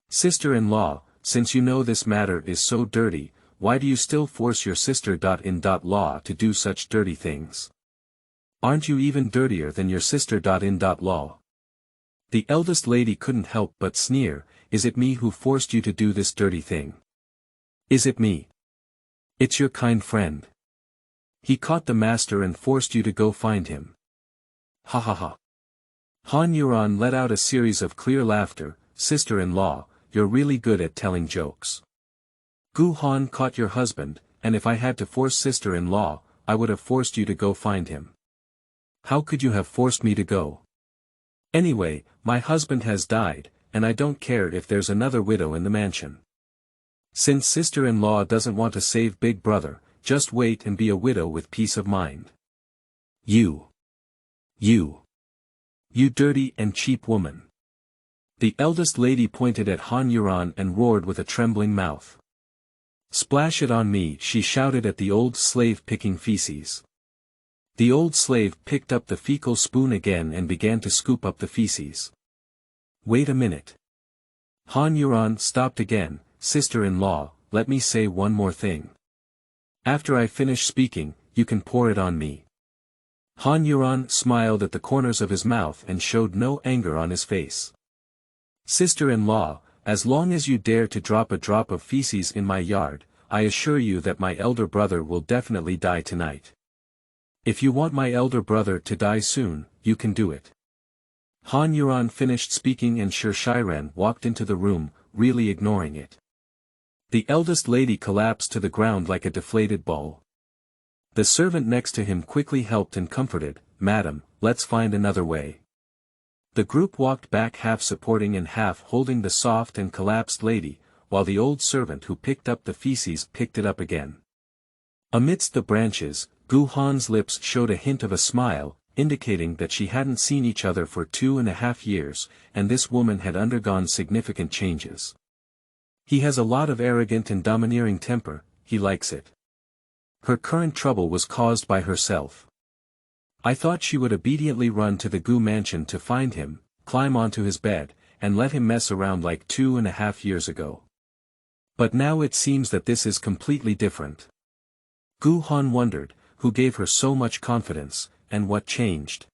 "Sister-in-law, since you know this matter is so dirty, why do you still force your sister-in-law to do such dirty things? Aren't you even dirtier than your sister-in-law?" The eldest lady couldn't help but sneer, "Is it me who forced you to do this dirty thing? Is it me? It's your kind friend. He caught the master and forced you to go find him." Ha ha ha. Han Yuran let out a series of clear laughter, "Sister-in-law, you're really good at telling jokes. Gu Han caught your husband, and if I had to force sister-in-law, I would have forced you to go find him. How could you have forced me to go? Anyway, my husband has died, and I don't care if there's another widow in the mansion. Since sister-in-law doesn't want to save big brother, just wait and be a widow with peace of mind. You dirty and cheap woman." The eldest lady pointed at Han Yuran and roared with a trembling mouth. "Splash it on me," she shouted at the old slave picking feces. The old slave picked up the fecal spoon again and began to scoop up the feces. Wait a minute. Han Yuran stopped again. Sister-in-law, let me say one more thing. After I finish speaking, you can pour it on me. Han Yuran smiled at the corners of his mouth and showed no anger on his face. Sister-in-law, as long as you dare to drop a drop of feces in my yard, I assure you that my elder brother will definitely die tonight. If you want my elder brother to die soon, you can do it. Han Yuran finished speaking and Shiran walked into the room, really ignoring it. The eldest lady collapsed to the ground like a deflated ball. The servant next to him quickly helped and comforted, "Madam, let's find another way." The group walked back half supporting and half holding the soft and collapsed lady, while the old servant who picked up the feces picked it up again. Amidst the branches, Gu Han's lips showed a hint of a smile, indicating that she hadn't seen each other for 2.5 years, and this woman had undergone significant changes. He has a lot of arrogant and domineering temper, he likes it. Her current trouble was caused by herself. I thought she would obediently run to the Gu mansion to find him, climb onto his bed, and let him mess around like 2.5 years ago. But now it seems that this is completely different. Gu Han wondered, who gave her so much confidence, and what changed.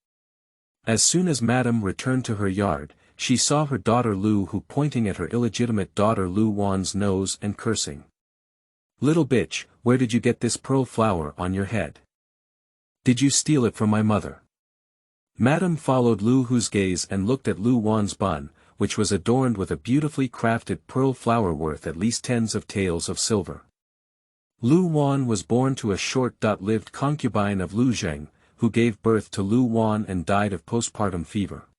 As soon as Madame returned to her yard, she saw her daughter Lu Hu pointing at her illegitimate daughter Lu Wan's nose and cursing. "Little bitch, where did you get this pearl flower on your head? Did you steal it from my mother?" Madame followed Lu Hu's gaze and looked at Lu Wan's bun, which was adorned with a beautifully crafted pearl flower worth at least tens of taels of silver. Lu Wan was born to a short-lived concubine of Lu Zheng, who gave birth to Lu Wan and died of postpartum fever.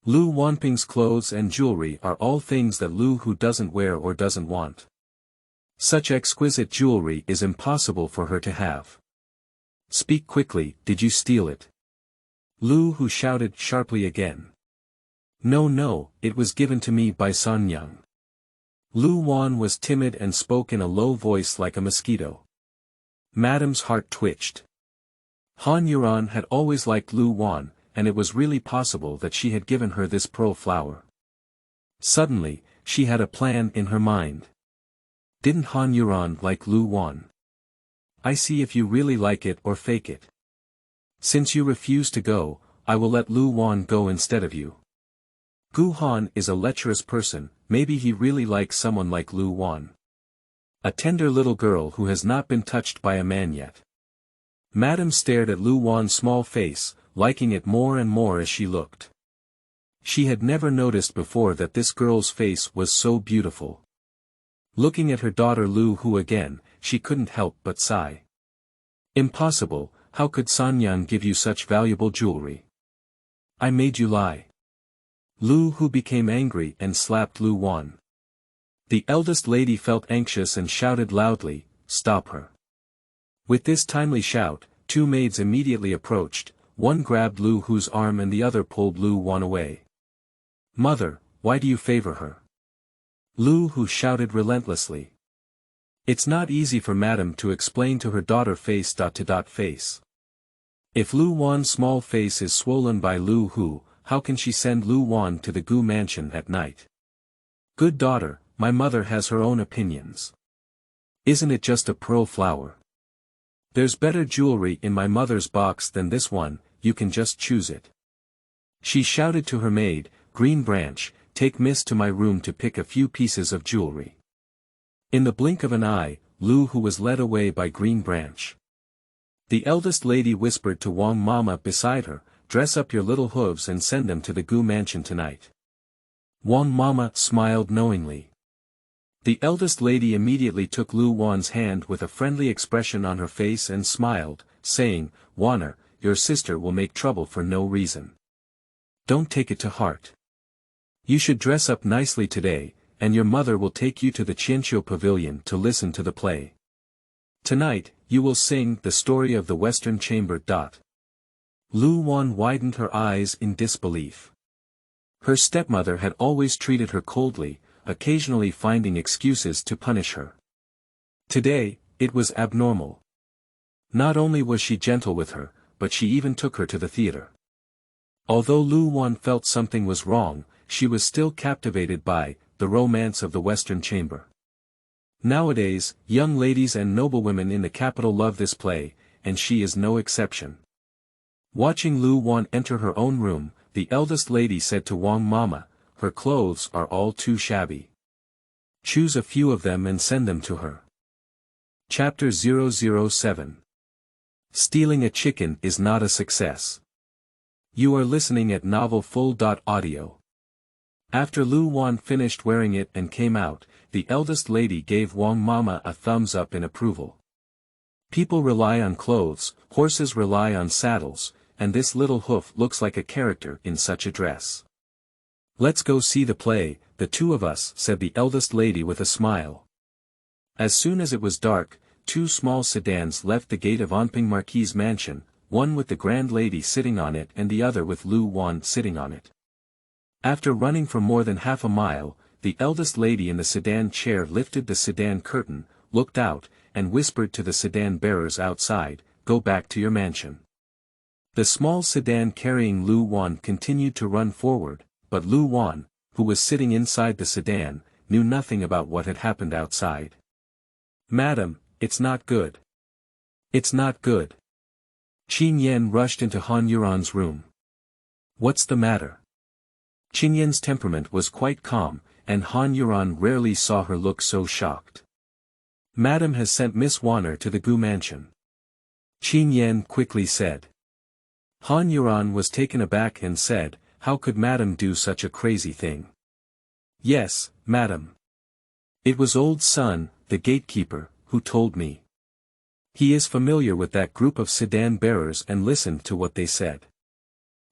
Lu Wanping's clothes and jewelry are all things that Lu Hu doesn't wear or doesn't want. Such exquisite jewelry is impossible for her to have. "Speak quickly, did you steal it?" Lu Hu shouted sharply again. No, it was given to me by Sanyang." Lu Wan was timid and spoke in a low voice like a mosquito. Madame's heart twitched. Han Yuran had always liked Lu Wan, and it was really possible that she had given her this pearl flower. Suddenly, she had a plan in her mind. Didn't Han Yuran like Lu Wan? I see if you really like it or fake it. Since you refuse to go, I will let Lu Wan go instead of you. Gu Han is a lecherous person, maybe he really likes someone like Lu Wan. A tender little girl who has not been touched by a man yet. Madame stared at Lu Wan's small face, liking it more and more as she looked. She had never noticed before that this girl's face was so beautiful. Looking at her daughter Lu Hu again, she couldn't help but sigh. Impossible, how could Sanyang give you such valuable jewelry? I made you lie. Lu Hu became angry and slapped Lu Wan. The eldest lady felt anxious and shouted loudly, "Stop her." With this timely shout, two maids immediately approached, one grabbed Lu Hu's arm and the other pulled Lu Wan away. "Mother, why do you favor her?" Lu Hu shouted relentlessly. It's not easy for Madame to explain to her daughter face. Face. If Lu Wan's small face is swollen by Lu Hu, how can she send Lu Wan to the Gu mansion at night? Good daughter, my mother has her own opinions. Isn't it just a pearl flower? There's better jewelry in my mother's box than this one, you can just choose it. She shouted to her maid, "Green Branch, take Miss to my room to pick a few pieces of jewelry." In the blink of an eye, Lu Hu was led away by Green Branch. The eldest lady whispered to Wang Mama beside her, "Dress up your little hooves and send them to the Gu mansion tonight." Wang Mama smiled knowingly. The eldest lady immediately took Lu Wan's hand with a friendly expression on her face and smiled, saying, "Wanner, your sister will make trouble for no reason. Don't take it to heart. You should dress up nicely today, and your mother will take you to the Qianqiu pavilion to listen to the play. Tonight, you will sing the story of the Western Chamber. Lu Wan widened her eyes in disbelief. Her stepmother had always treated her coldly, occasionally finding excuses to punish her. Today, it was abnormal. Not only was she gentle with her, but she even took her to the theater. Although Lu Wan felt something was wrong, she was still captivated by the romance of the Western Chamber. Nowadays, young ladies and noblewomen in the capital love this play, and she is no exception. Watching Lu Wan enter her own room, the eldest lady said to Wang Mama, "Her clothes are all too shabby. Choose a few of them and send them to her." Chapter 007. Stealing a chicken is not a success. You are listening at novelfull.audio. After Lu Wan finished wearing it and came out, the eldest lady gave Wang Mama a thumbs up in approval. People rely on clothes, horses rely on saddles, and this little hoof looks like a character in such a dress. "Let's go see the play, the two of us," said the eldest lady with a smile. As soon as it was dark, two small sedans left the gate of Anping Marquis' mansion, one with the grand lady sitting on it and the other with Lu Wan sitting on it. After running for more than half a mile, the eldest lady in the sedan chair lifted the sedan curtain, looked out, and whispered to the sedan bearers outside, "Go back to your mansion." The small sedan carrying Lu Wan continued to run forward, but Lu Wan, who was sitting inside the sedan, knew nothing about what had happened outside. "Madam, it's not good. It's not good." Qingmei rushed into Han Yuran's room. "What's the matter?" Qingmei's temperament was quite calm, and Han Yuran rarely saw her look so shocked. "Madam has sent Miss Wanner to the Gu mansion," Qingmei quickly said. Han Yuran was taken aback and said, "How could Madam do such a crazy thing?" "Yes, Madam. It was old Sun, the gatekeeper, who told me. He is familiar with that group of sedan bearers and listened to what they said.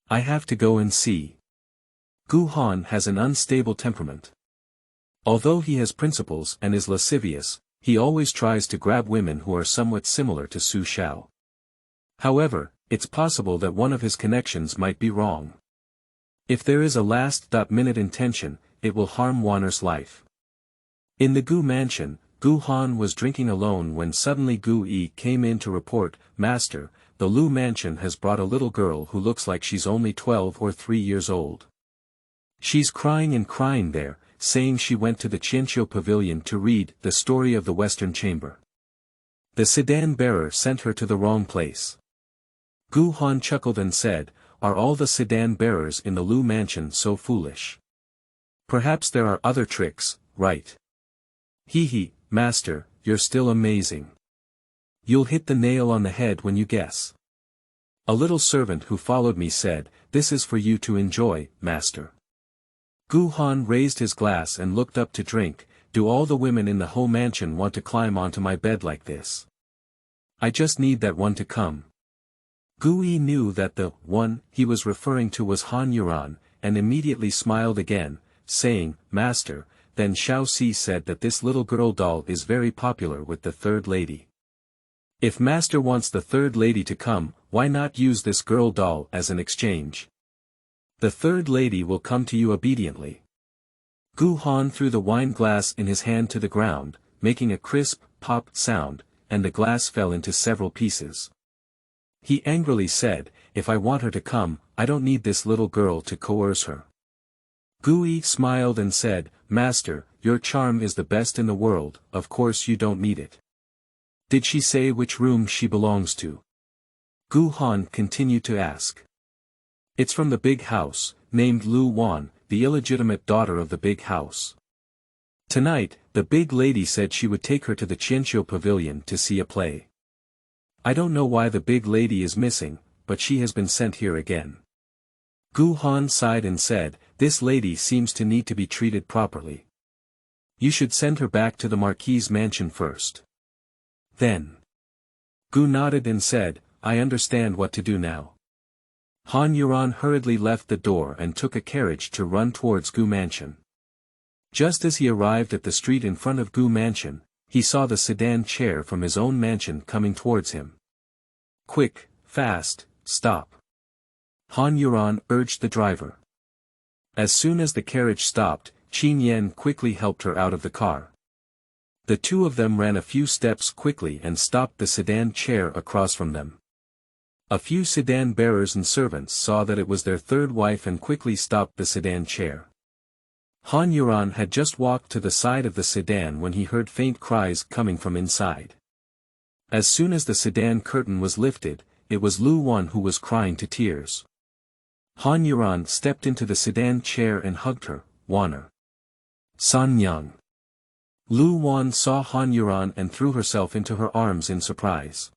I have to go and see. Gu Han has an unstable temperament. Although he has principles and is lascivious, he always tries to grab women who are somewhat similar to Su Xiao. However, it's possible that one of his connections might be wrong. If there is a last-minute intention, it will harm Wanner's life." In the Gu mansion, Gu Han was drinking alone when suddenly Gu Yi came in to report, "Master, the Lu mansion has brought a little girl who looks like she's only 12 or 3 years old. She's crying and crying there, saying she went to the Qianqiu pavilion to read The Story of the Western Chamber. The sedan bearer sent her to the wrong place." Gu Han chuckled and said, "Are all the sedan bearers in the Lu mansion so foolish? Perhaps there are other tricks, right? Hee, Master, you're still amazing. You'll hit the nail on the head when you guess." A little servant who followed me said, "This is for you to enjoy, Master." Gu Han raised his glass and looked up to drink. "Do all the women in the whole mansion want to climb onto my bed like this? I just need that one to come." Gu Yi knew that the one he was referring to was Han Yuran, and immediately smiled again, saying, "Master, then Xiao Si said that this little girl doll is very popular with the third lady. If Master wants the third lady to come, why not use this girl doll as an exchange? The third lady will come to you obediently." Gu Han threw the wine glass in his hand to the ground, making a crisp, pop sound, and the glass fell into several pieces. He angrily said, "If I want her to come, I don't need this little girl to coerce her." Gu Yi smiled and said, "Master, your charm is the best in the world, of course you don't need it. Did she say which room she belongs to?" Gu Han continued to ask. "It's from the big house, named Lu Wan, the illegitimate daughter of the big house. Tonight, the big lady said she would take her to the Qianqiu pavilion to see a play. I don't know why the big lady is missing, but she has been sent here again." Gu Han sighed and said, "This lady seems to need to be treated properly. You should send her back to the Marquis' mansion first. Then." Gu nodded and said, "I understand what to do now." Han Yuran hurriedly left the door and took a carriage to run towards Gu mansion. Just as he arrived at the street in front of Gu mansion, he saw the sedan chair from his own mansion coming towards him. "Quick, fast, stop!" Han Yuran urged the driver. As soon as the carriage stopped, Qingmei quickly helped her out of the car. The two of them ran a few steps quickly and stopped the sedan chair across from them. A few sedan bearers and servants saw that it was their third wife and quickly stopped the sedan chair. Han Yuran had just walked to the side of the sedan when he heard faint cries coming from inside. As soon as the sedan curtain was lifted, it was Lu Wan who was crying to tears. Han Yuran stepped into the sedan chair and hugged her. "Waner. San Yang." Lu Wan saw Han Yuran and threw herself into her arms in surprise.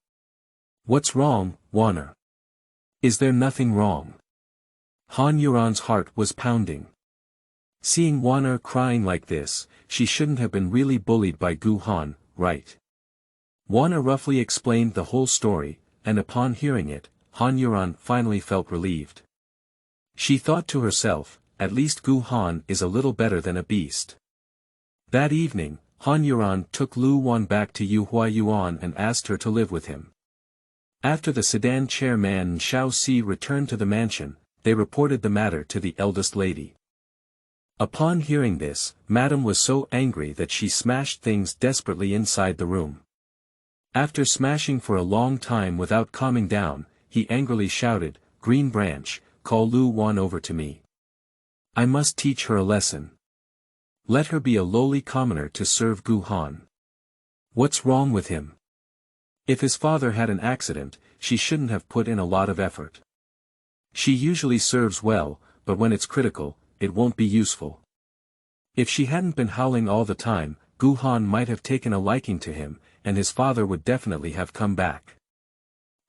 "What's wrong, Waner? Is there nothing wrong?" Han Yuran's heart was pounding. Seeing Waner crying like this, she shouldn't have been really bullied by Gu Han, right? Waner roughly explained the whole story, and upon hearing it, Han Yuran finally felt relieved. She thought to herself, at least Gu Han is a little better than a beast. That evening, Han Yuran took Lu Wan back to Yuan and asked her to live with him. After the sedan chairman and Xiao Si returned to the mansion, they reported the matter to the eldest lady. Upon hearing this, Madame was so angry that she smashed things desperately inside the room. After smashing for a long time without calming down, he angrily shouted, "Green Branch, call Lu Wan over to me. I must teach her a lesson. Let her be a lowly commoner to serve Gu Han. What's wrong with him? If his father had an accident, she shouldn't have put in a lot of effort. She usually serves well, but when it's critical, it won't be useful." If she hadn't been howling all the time, Gu Han might have taken a liking to him, and his father would definitely have come back.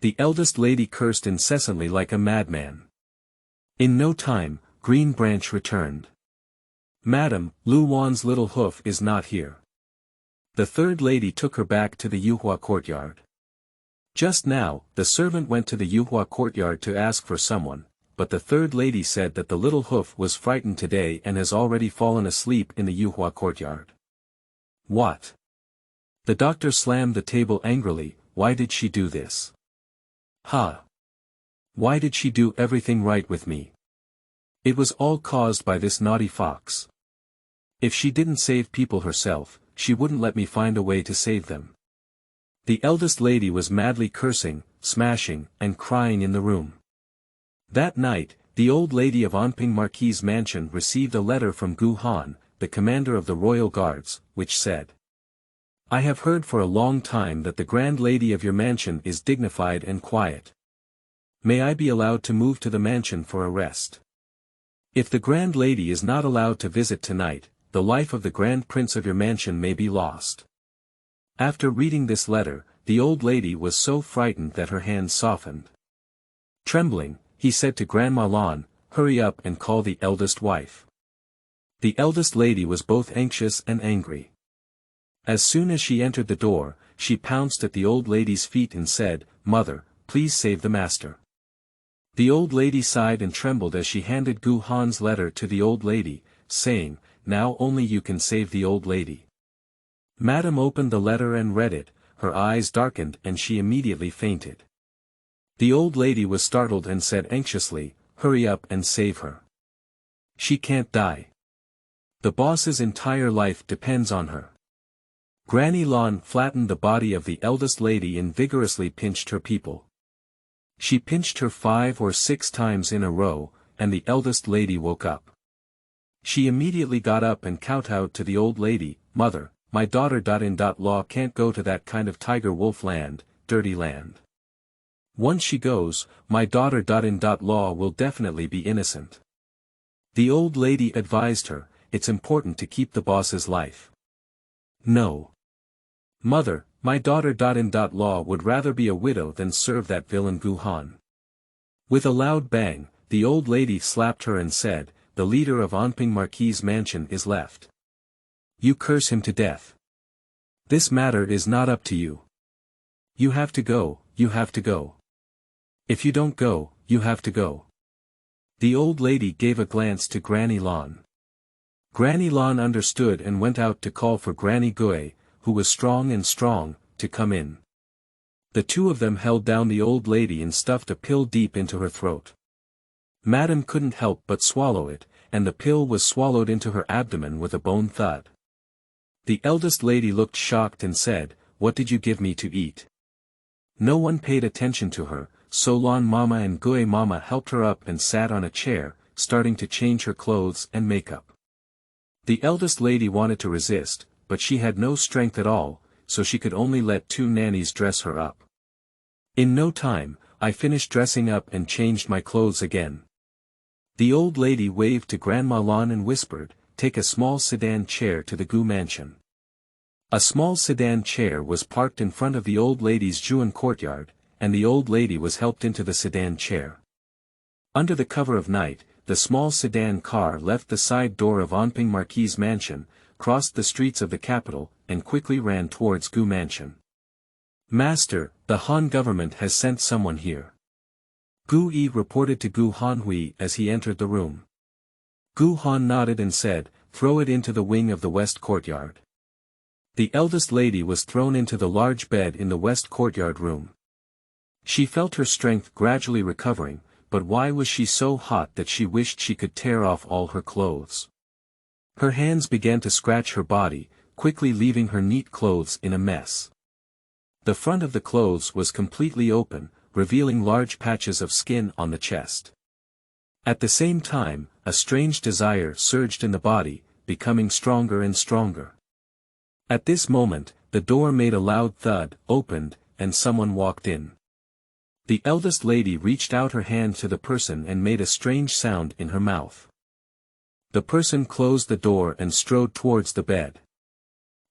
The eldest lady cursed incessantly like a madman. In no time, Green Branch returned. "Madam, Lu Wan's little hoof is not here." The third lady took her back to the Yuhua courtyard. Just now, the servant went to the Yuhua courtyard to ask for someone, but the third lady said that the little hoof was frightened today and has already fallen asleep in the Yuhua courtyard. What? The doctor slammed the table angrily. Why did she do this? Ha! Why did she do everything right with me? It was all caused by this naughty fox. If she didn't save people herself, she wouldn't let me find a way to save them. The eldest lady was madly cursing, smashing, and crying in the room. That night, the old lady of Anping Marquis' mansion received a letter from Gu Han, the commander of the royal guards, which said, "I have heard for a long time that the grand lady of your mansion is dignified and quiet. May I be allowed to move to the mansion for a rest? If the grand lady is not allowed to visit tonight, the life of the grand prince of your mansion may be lost." After reading this letter, the old lady was so frightened that her hands softened. Trembling, he said to Grandma Lan, "Hurry up and call the eldest wife." The eldest lady was both anxious and angry. As soon as she entered the door, she pounced at the old lady's feet and said, "Mother, please save the master." The old lady sighed and trembled as she handed Gu Han's letter to the old lady, saying, "Now only you can save the old lady." Madame opened the letter and read it, her eyes darkened and she immediately fainted. The old lady was startled and said anxiously, "Hurry up and save her. She can't die. The boss's entire life depends on her." Granny Lan flattened the body of the eldest lady and vigorously pinched her people. She pinched her 5 or 6 times in a row, and the eldest lady woke up. She immediately got up and kowtowed to the old lady, "Mother, my daughter.in.law can't go to that kind of tiger-wolf land, dirty land. Once she goes, my daughter.in.law will definitely be innocent." The old lady advised her, "It's important to keep the boss's life." "No. Mother, my daughter.in.law would rather be a widow than serve that villain Gu Han." With a loud bang, the old lady slapped her and said, "The leader of Anping Marquis' mansion is left. You curse him to death. This matter is not up to you. You have to go, you have to go. If you don't go, you have to go." The old lady gave a glance to Granny Lan. Granny Lan understood and went out to call for Granny Gui, who was strong, to come in. The two of them held down the old lady and stuffed a pill deep into her throat. Madame couldn't help but swallow it, and the pill was swallowed into her abdomen with a bone thud. The eldest lady looked shocked and said, "What did you give me to eat?" No one paid attention to her, Solon Mama and Gue Mama helped her up and sat on a chair, starting to change her clothes and makeup. The eldest lady wanted to resist, but she had no strength at all, so she could only let two nannies dress her up. In no time, I finished dressing up and changed my clothes again. The old lady waved to Grandma Lon and whispered, "Take a small sedan chair to the Gu mansion." A small sedan chair was parked in front of the old lady's Juan courtyard, and the old lady was helped into the sedan chair. Under the cover of night, the small sedan car left the side door of Anping Marquis' mansion, crossed the streets of the capital, and quickly ran towards Gu mansion. "Master, the Han government has sent someone here." Gu Yi reported to Gu Hanhui as he entered the room. Gu Han nodded and said, "Throw it into the wing of the west courtyard." The eldest lady was thrown into the large bed in the west courtyard room. She felt her strength gradually recovering, but why was she so hot that she wished she could tear off all her clothes? Her hands began to scratch her body, quickly leaving her neat clothes in a mess. The front of the clothes was completely open, revealing large patches of skin on the chest. At the same time, a strange desire surged in the body, becoming stronger and stronger. At this moment, the door made a loud thud, opened, and someone walked in. The eldest lady reached out her hand to the person and made a strange sound in her mouth. The person closed the door and strode towards the bed.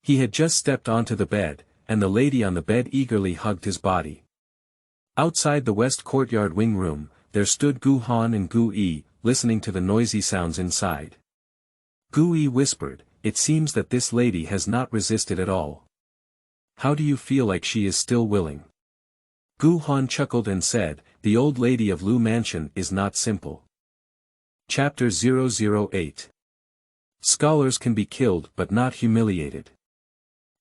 He had just stepped onto the bed, and the lady on the bed eagerly hugged his body. Outside the west courtyard wing room, there stood Gu Han and Gu Yi, listening to the noisy sounds inside. Gu Yi whispered, "It seems that this lady has not resisted at all. How do you feel like she is still willing?" Gu Han chuckled and said, "The old lady of Lu Mansion is not simple." Chapter 008. Scholars can be killed but not humiliated.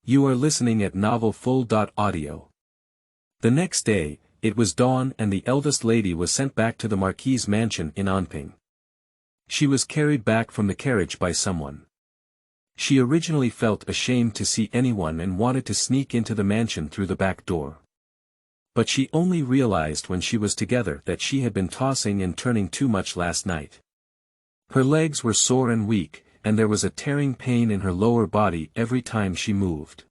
You are listening at novelfull.audio. The next day, it was dawn and the eldest lady was sent back to the Marquis' mansion in Anping. She was carried back from the carriage by someone. She originally felt ashamed to see anyone and wanted to sneak into the mansion through the back door. But she only realized when she was together that she had been tossing and turning too much last night. Her legs were sore and weak, and there was a tearing pain in her lower body every time she moved.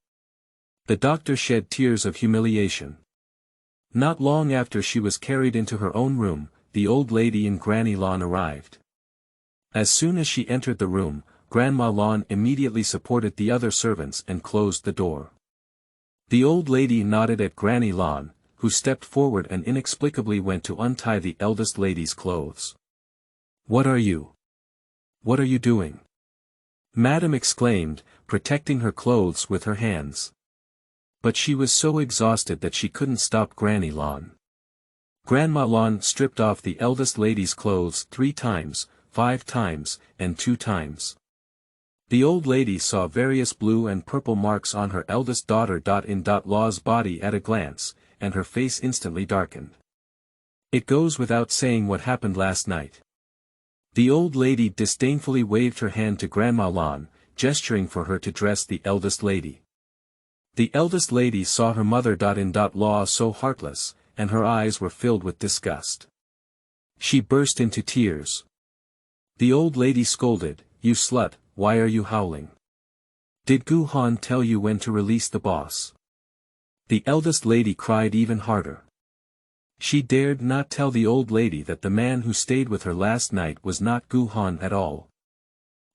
The doctor shed tears of humiliation. Not long after she was carried into her own room, the old lady and Granny Lon arrived. As soon as she entered the room, Grandma Lon immediately supported the other servants and closed the door. The old lady nodded at Granny Lon, who stepped forward and inexplicably went to untie the eldest lady's clothes. "What are you? What are you doing?" Madame exclaimed, protecting her clothes with her hands. But she was so exhausted that she couldn't stop Granny Lon. Grandma Lon stripped off the eldest lady's clothes 3 times, 5 times, and 2 times. The old lady saw various blue and purple marks on her eldest daughter-in-law's body at a glance, and her face instantly darkened. It goes without saying what happened last night. The old lady disdainfully waved her hand to Grandma Lon, gesturing for her to dress the eldest lady. The eldest lady saw her mother-in-law so heartless, and her eyes were filled with disgust. She burst into tears. The old lady scolded, "You slut, why are you howling? Did Gu Han tell you when to release the boss?" The eldest lady cried even harder. She dared not tell the old lady that the man who stayed with her last night was not Gu Han at all.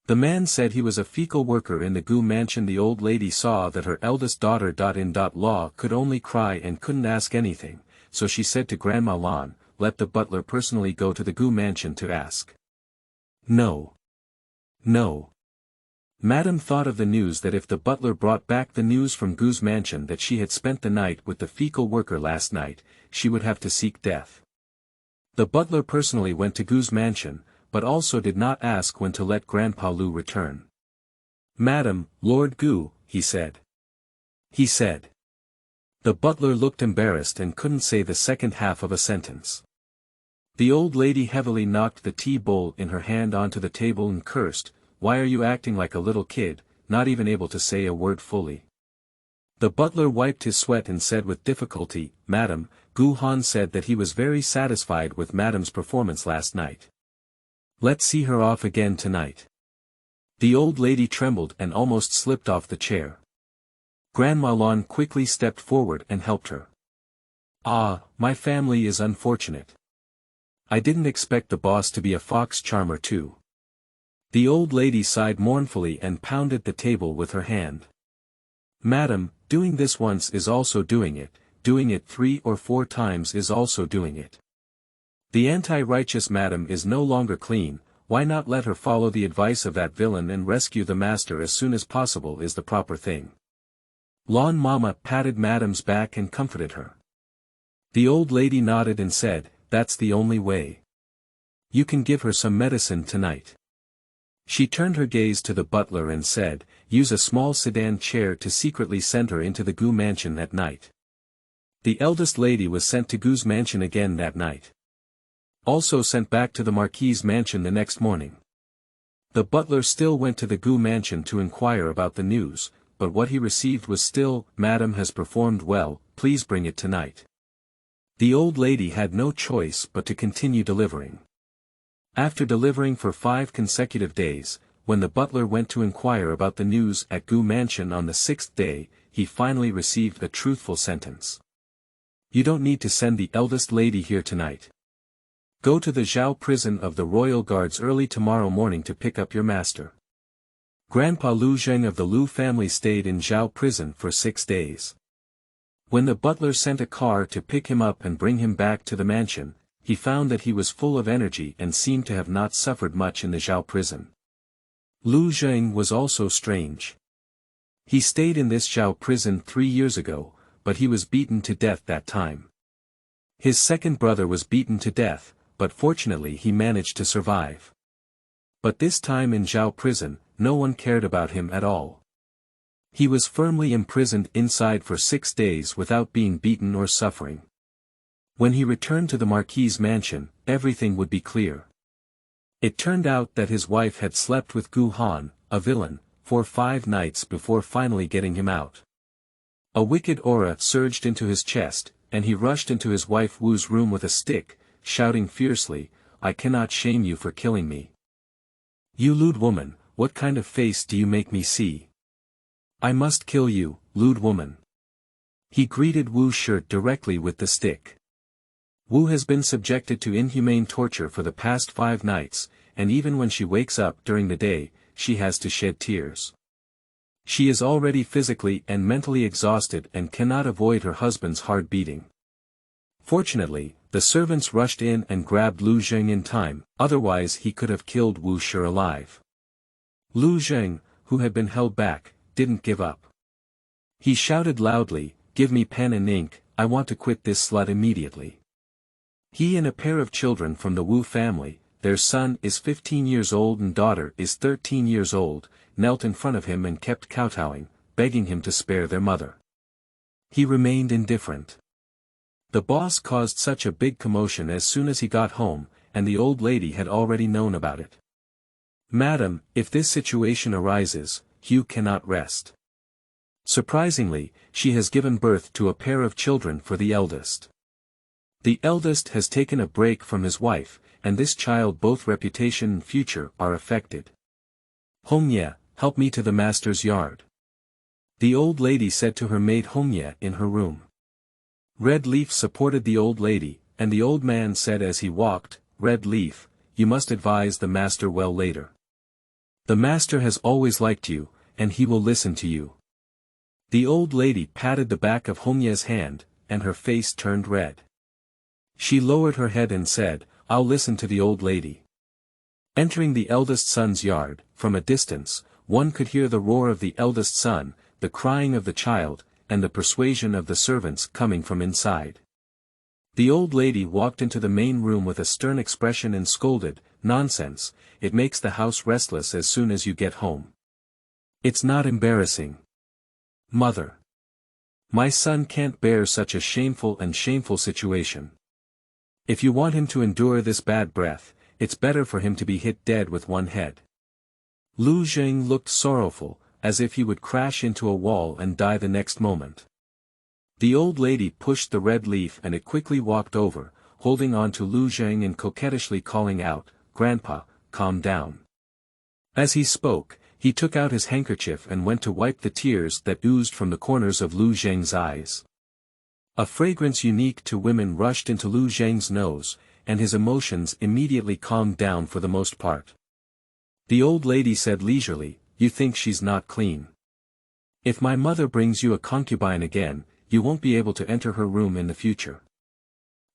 The man said he was a fecal worker in the Gu mansion. The old lady saw that her eldest daughter-in-law could only cry and couldn't ask anything, so she said to Grandma Lon, "Let the butler personally go to the Gu mansion to ask." No. No. Madame thought of the news that if the butler brought back the news from Gu's mansion that she had spent the night with the fecal worker last night, she would have to seek death. The butler personally went to Gu's mansion, but also did not ask when to let Grandpa Lu return. "Madam, Lord Gu," he said. He said. The butler looked embarrassed and couldn't say the second half of a sentence. The old lady heavily knocked the tea bowl in her hand onto the table and cursed, "Why are you acting like a little kid, not even able to say a word fully?" The butler wiped his sweat and said with difficulty, "Madam, Gu Han said that he was very satisfied with Madame's performance last night. Let's see her off again tonight. The old lady trembled and almost slipped off the chair. Grandma Lan quickly stepped forward and helped her. Ah, my family is unfortunate. I didn't expect the boss to be a fox charmer too. The old lady sighed mournfully and pounded the table with her hand. Madam, doing this once is also doing it 3 or 4 times is also doing it. The anti-righteous madam is no longer clean, why not let her follow the advice of that villain and rescue the master as soon as possible is the proper thing. Lan Mama patted Madame's back and comforted her. The old lady nodded and said, that's the only way. You can give her some medicine tonight. She turned her gaze to the butler and said, use a small sedan chair to secretly send her into the Gu mansion at night. The eldest lady was sent to Gu's mansion again that night. Also sent back to the Marquis' mansion the next morning. The butler still went to the Gu mansion to inquire about the news, but what he received was still, Madam has performed well, please bring it tonight. The old lady had no choice but to continue delivering. After delivering for 5 consecutive days, when the butler went to inquire about the news at Gu mansion on the 6th day, he finally received a truthful sentence. You don't need to send the eldest lady here tonight. Go to the Zhao prison of the royal guards early tomorrow morning to pick up your master. Grandpa Lu Zheng of the Lu family stayed in Zhao prison for 6 days. When the butler sent a car to pick him up and bring him back to the mansion, he found that he was full of energy and seemed to have not suffered much in the Zhao prison. Lu Zheng was also strange. He stayed in this Zhao prison 3 years ago, but he was beaten to death that time. His second brother was beaten to death, but fortunately he managed to survive. But this time in Zhao prison, no one cared about him at all. He was firmly imprisoned inside for 6 days without being beaten or suffering. When he returned to the Marquis' mansion, everything would be clear. It turned out that his wife had slept with Gu Han, a villain, for 5 nights before finally getting him out. A wicked aura surged into his chest, and he rushed into his wife Wu's room with a stick, shouting fiercely, I cannot shame you for killing me. You lewd woman, what kind of face do you make me see? I must kill you, lewd woman. He greeted Wu's shirt directly with the stick. Wu has been subjected to inhumane torture for the past 5 nights, and even when she wakes up during the day, she has to shed tears. She is already physically and mentally exhausted and cannot avoid her husband's hard beating. Fortunately, the servants rushed in and grabbed Lu Zheng in time, otherwise he could have killed Wu Shi alive. Lu Zheng, who had been held back, didn't give up. He shouted loudly, give me pen and ink, I want to quit this slut immediately. He and a pair of children from the Wu family, their son is 15 years old and daughter is 13 years old, knelt in front of him and kept kowtowing, begging him to spare their mother. He remained indifferent. The boss caused such a big commotion as soon as he got home, and the old lady had already known about it. Madam, if this situation arises, Hugh cannot rest. Surprisingly, she has given birth to a pair of children for the eldest. The eldest has taken a break from his wife, and this child both reputation and future are affected. Hongye, help me to the master's yard. The old lady said to her maid Hongye in her room. Red Leaf supported the old lady, and the old man said as he walked, Red Leaf, you must advise the master well later. The master has always liked you, and he will listen to you. The old lady patted the back of Hongye's hand, and her face turned red. She lowered her head and said, I'll listen to the old lady. Entering the eldest son's yard, from a distance, one could hear the roar of the eldest son, the crying of the child, and the persuasion of the servants coming from inside. The old lady walked into the main room with a stern expression and scolded, Nonsense, it makes the house restless as soon as you get home. It's not embarrassing. Mother. My son can't bear such a shameful situation. If you want him to endure this bad breath, it's better for him to be hit dead with one head. Lu Zheng looked sorrowful, as if he would crash into a wall and die the next moment. The old lady pushed the red leaf and it quickly walked over, holding on to Lu Zhang and coquettishly calling out, "Grandpa, calm down." As he spoke, he took out his handkerchief and went to wipe the tears that oozed from the corners of Lu Zhang's eyes. A fragrance unique to women rushed into Lu Zhang's nose, and his emotions immediately calmed down for the most part. The old lady said leisurely, "You think she's not clean? If my mother brings you a concubine again, you won't be able to enter her room in the future."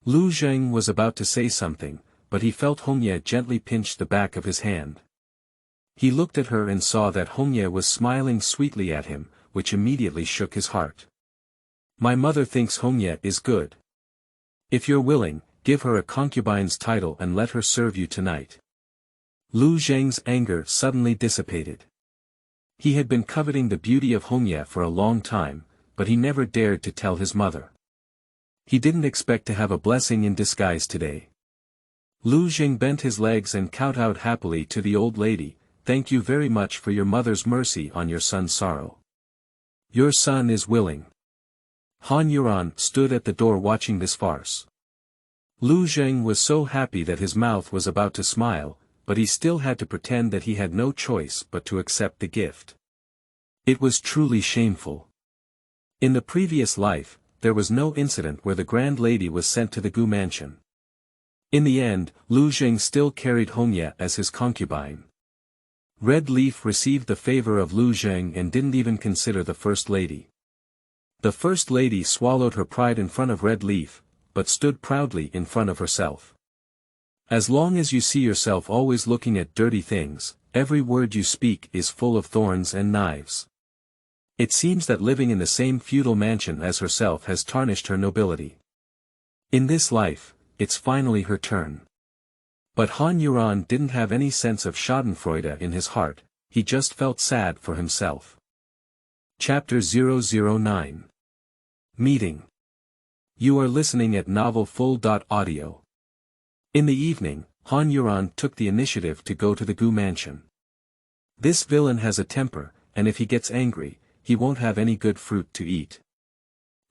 Lu Zhang was about to say something, but he felt Hongye gently pinch the back of his hand. He looked at her and saw that Hongye was smiling sweetly at him, which immediately shook his heart. "My mother thinks Hongye is good. If you're willing, give her a concubine's title and let her serve you tonight." Lu Zhang's anger suddenly dissipated. He had been coveting the beauty of Hongye for a long time, but he never dared to tell his mother. He didn't expect to have a blessing in disguise today. Lu Zhang bent his legs and kowtowed happily to the old lady, "Thank you very much for your mother's mercy on your son's sorrow. Your son is willing." Han Yuran stood at the door watching this farce. Lu Zhang was so happy that his mouth was about to smile, but he still had to pretend that he had no choice but to accept the gift. It was truly shameful. In the previous life, there was no incident where the grand lady was sent to the Gu mansion. In the end, Lu Zhang still carried Hongye as his concubine. Red Leaf received the favor of Lu Zhang and didn't even consider the First Lady. The First Lady swallowed her pride in front of Red Leaf, but stood proudly in front of herself. As long as you see yourself always looking at dirty things, every word you speak is full of thorns and knives. It seems that living in the same feudal mansion as herself has tarnished her nobility. In this life, it's finally her turn. But Han Yuran didn't have any sense of schadenfreude in his heart, he just felt sad for himself. Chapter 009. Meeting. You are listening at novelfull.audio. In the evening, Han Yuran took the initiative to go to the Gu mansion. This villain has a temper, and if he gets angry, he won't have any good fruit to eat.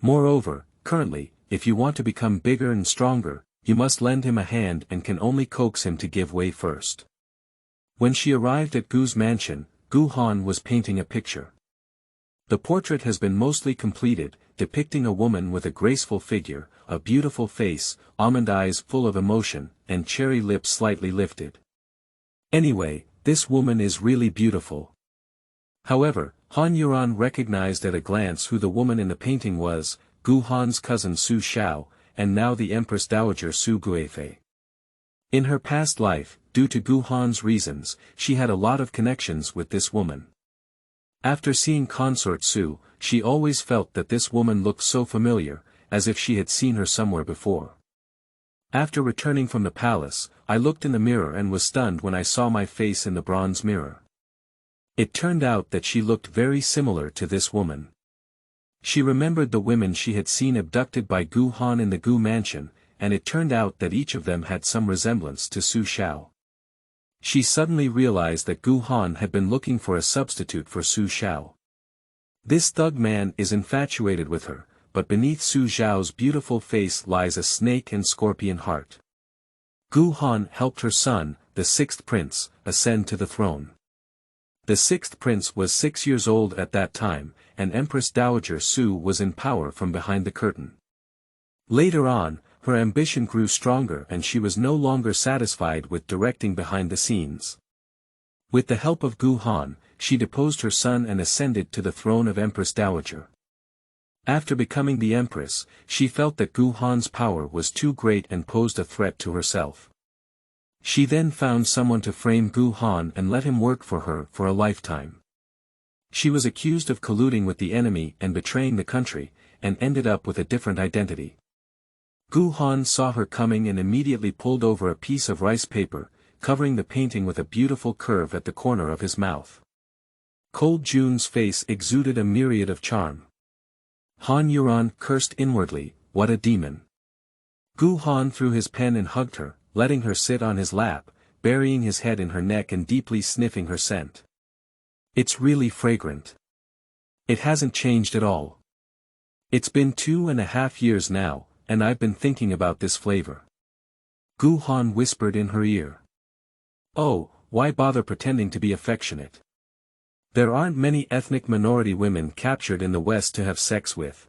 Moreover, currently, if you want to become bigger and stronger, you must lend him a hand and can only coax him to give way first. When she arrived at Gu's mansion, Gu Han was painting a picture. The portrait has been mostly completed, depicting a woman with a graceful figure, a beautiful face, almond eyes full of emotion, and cherry lips slightly lifted. Anyway, this woman is really beautiful. However, Han Yuran recognized at a glance who the woman in the painting was, Gu Han's cousin Su Xiao, and now the Empress Dowager Su Guifei. In her past life, due to Gu Han's reasons, she had a lot of connections with this woman. After seeing Consort Su, she always felt that this woman looked so familiar, as if she had seen her somewhere before. After returning from the palace, I looked in the mirror and was stunned when I saw my face in the bronze mirror. It turned out that she looked very similar to this woman. She remembered the women she had seen abducted by Gu Han in the Gu mansion, and it turned out that each of them had some resemblance to Su Xiao. She suddenly realized that Gu Han had been looking for a substitute for Su Xiao. This thug man is infatuated with her, but beneath Su Xiao's beautiful face lies a snake and scorpion heart. Gu Han helped her son, the sixth prince, ascend to the throne. The sixth prince was 6 years old at that time, and Empress Dowager Su was in power from behind the curtain. Later on, her ambition grew stronger and she was no longer satisfied with directing behind the scenes. With the help of Gu Han, she deposed her son and ascended to the throne of Empress Dowager. After becoming the empress, she felt that Gu Han's power was too great and posed a threat to herself. She then found someone to frame Gu Han and let him work for her for a lifetime. She was accused of colluding with the enemy and betraying the country, and ended up with a different identity. Gu Han saw her coming and immediately pulled over a piece of rice paper, covering the painting with a beautiful curve at the corner of his mouth. Cold June's face exuded a myriad of charm. Han Yuran cursed inwardly, what a demon. Gu Han threw his pen and hugged her, letting her sit on his lap, burying his head in her neck and deeply sniffing her scent. It's really fragrant. It hasn't changed at all. It's been 2.5 years now, and I've been thinking about this flavor. Gu Han whispered in her ear. Oh, why bother pretending to be affectionate? There aren't many ethnic minority women captured in the West to have sex with.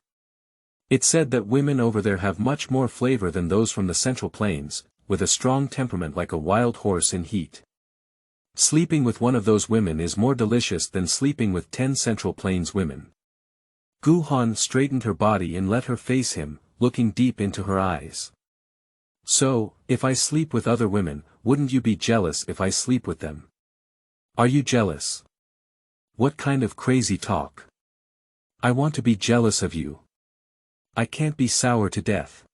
It's said that women over there have much more flavor than those from the Central Plains, with a strong temperament like a wild horse in heat. Sleeping with one of those women is more delicious than sleeping with 10 Central Plains women. Gu Han straightened her body and let her face him, looking deep into her eyes. So, if I sleep with other women, wouldn't you be jealous if I sleep with them? Are you jealous? What kind of crazy talk? I want to be jealous of you. I can't be sour to death.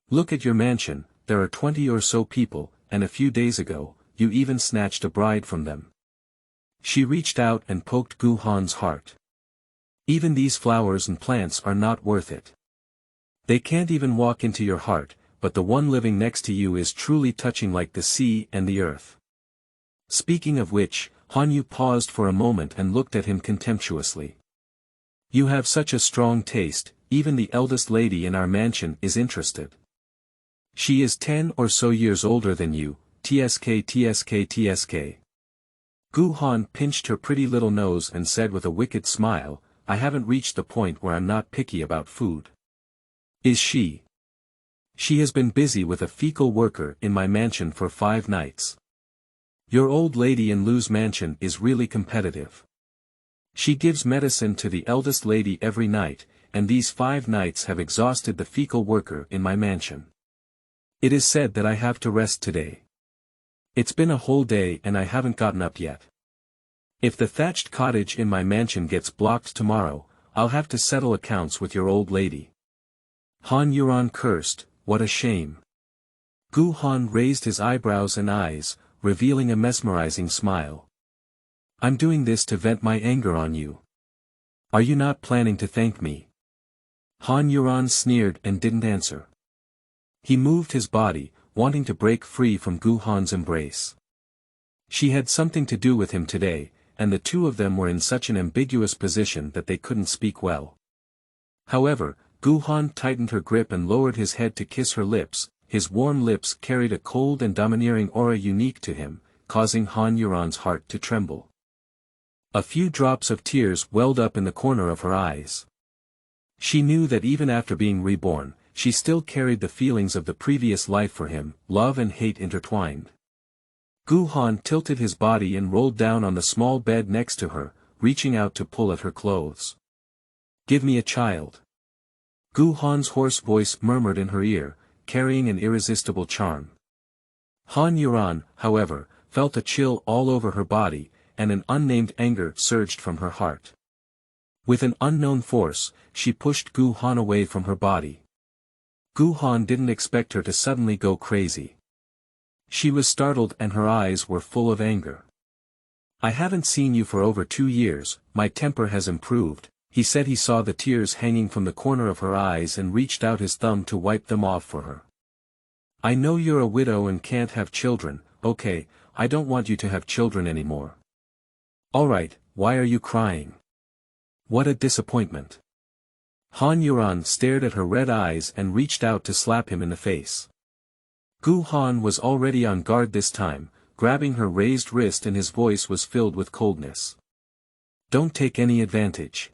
Look at your mansion, there are 20 or so people, and a few days ago, you even snatched a bride from them. She reached out and poked Gu Han's heart. Even these flowers and plants are not worth it. They can't even walk into your heart, but the one living next to you is truly touching like the sea and the earth. Speaking of which, Han Yu paused for a moment and looked at him contemptuously. You have such a strong taste, even the eldest lady in our mansion is interested. She is 10 or so years older than you, tsk tsk tsk. Gu Han pinched her pretty little nose and said with a wicked smile, I haven't reached the point where I'm not picky about food. Is she? She has been busy with a fecal worker in my mansion for 5 nights. Your old lady in Lu's mansion is really competitive. She gives medicine to the eldest lady every night, and these 5 nights have exhausted the fecal worker in my mansion. It is said that I have to rest today. It's been a whole day and I haven't gotten up yet. If the thatched cottage in my mansion gets blocked tomorrow, I'll have to settle accounts with your old lady. Han Yuran cursed, what a shame. Gu Han raised his eyebrows and eyes, revealing a mesmerizing smile. I'm doing this to vent my anger on you. Are you not planning to thank me? Han Yuran sneered and didn't answer. He moved his body, wanting to break free from Gu Han's embrace. She had something to do with him today, and the two of them were in such an ambiguous position that they couldn't speak well. However, Gu Han tightened her grip and lowered his head to kiss her lips. His warm lips carried a cold and domineering aura unique to him, causing Han Yuran's heart to tremble. A few drops of tears welled up in the corner of her eyes. She knew that even after being reborn, she still carried the feelings of the previous life for him, love and hate intertwined. Gu Han tilted his body and rolled down on the small bed next to her, reaching out to pull at her clothes. Give me a child. Gu Han's hoarse voice murmured in her ear, carrying an irresistible charm. Han Yuran, however, felt a chill all over her body, and an unnamed anger surged from her heart. With an unknown force, she pushed Gu Han away from her body. Gu Han didn't expect her to suddenly go crazy. She was startled and her eyes were full of anger. I haven't seen you for over 2 years, my temper has improved. He said he saw the tears hanging from the corner of her eyes and reached out his thumb to wipe them off for her. I know you're a widow and can't have children, okay, I don't want you to have children anymore. Alright, why are you crying? What a disappointment. Han Yuran stared at her red eyes and reached out to slap him in the face. Gu Han was already on guard this time, grabbing her raised wrist, and his voice was filled with coldness. Don't take any advantage.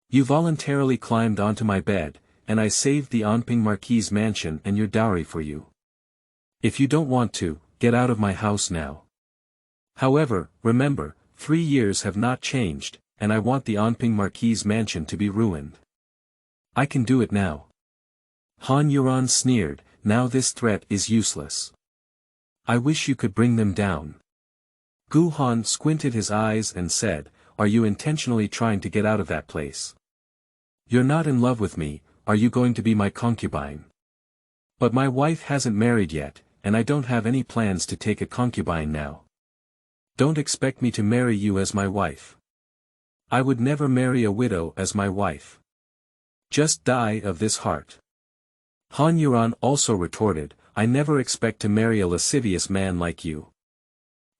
You voluntarily climbed onto my bed, and I saved the Anping Marquis' mansion and your dowry for you. If you don't want to, get out of my house now. However, remember, 3 years have not changed, and I want the Anping Marquis' mansion to be ruined. I can do it now. Han Yuran sneered, now this threat is useless. I wish you could bring them down. Gu Han squinted his eyes and said, are you intentionally trying to get out of that place? You're not in love with me, are you going to be my concubine? But my wife hasn't married yet, and I don't have any plans to take a concubine now. Don't expect me to marry you as my wife. I would never marry a widow as my wife. Just die of this heart. Han Yuran also retorted, I never expect to marry a lascivious man like you.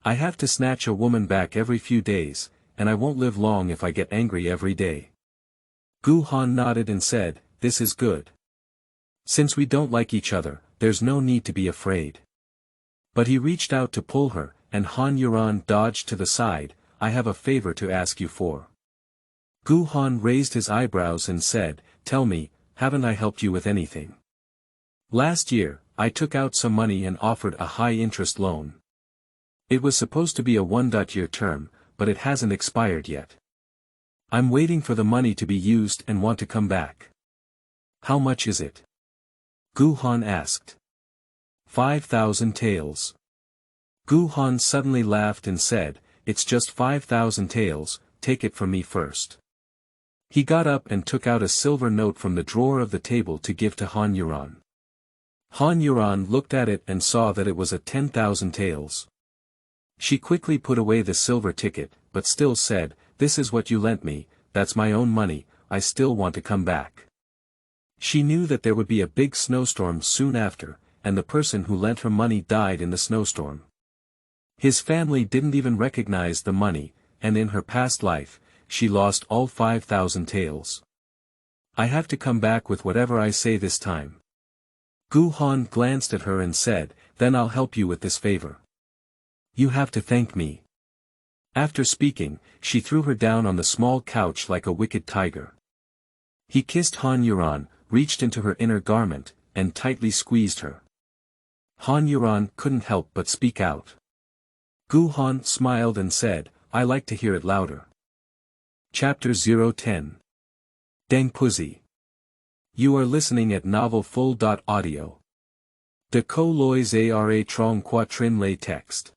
I have to snatch a woman back every few days, and I won't live long if I get angry every day. Gu Han nodded and said, "This is good. Since we don't like each other, there's no need to be afraid." But he reached out to pull her, and Han Yuran dodged to the side. "I have a favor to ask you for." Gu Han raised his eyebrows and said, "Tell me, haven't I helped you with anything? Last year, I took out some money and offered a high-interest loan. It was supposed to be a 1-year term, but it hasn't expired yet. I'm waiting for the money to be used and want to come back. How much is it?" Gu Han asked. 5,000 taels. Gu Han suddenly laughed and said, "It's just 5,000 taels, take it from me first." He got up and took out a silver note from the drawer of the table to give to Han Yuran. Han Yuran looked at it and saw that it was a 10,000 taels. She quickly put away the silver ticket, but still said, "This is what you lent me, that's my own money, I still want to come back." She knew that there would be a big snowstorm soon after, and the person who lent her money died in the snowstorm. His family didn't even recognize the money, and in her past life, she lost all 5,000 taels. "I have to come back with whatever I say this time." Gu Han glanced at her and said, "Then I'll help you with this favor. You have to thank me." After speaking, she threw her down on the small couch like a wicked tiger. He kissed Han Yuran, reached into her inner garment, and tightly squeezed her. Han Yuran couldn't help but speak out. Gu Han smiled and said, "I like to hear it louder." Chapter 010. Dangpuzi. You are listening at novelfull.audio. De co lois ara trong quatrin lay text.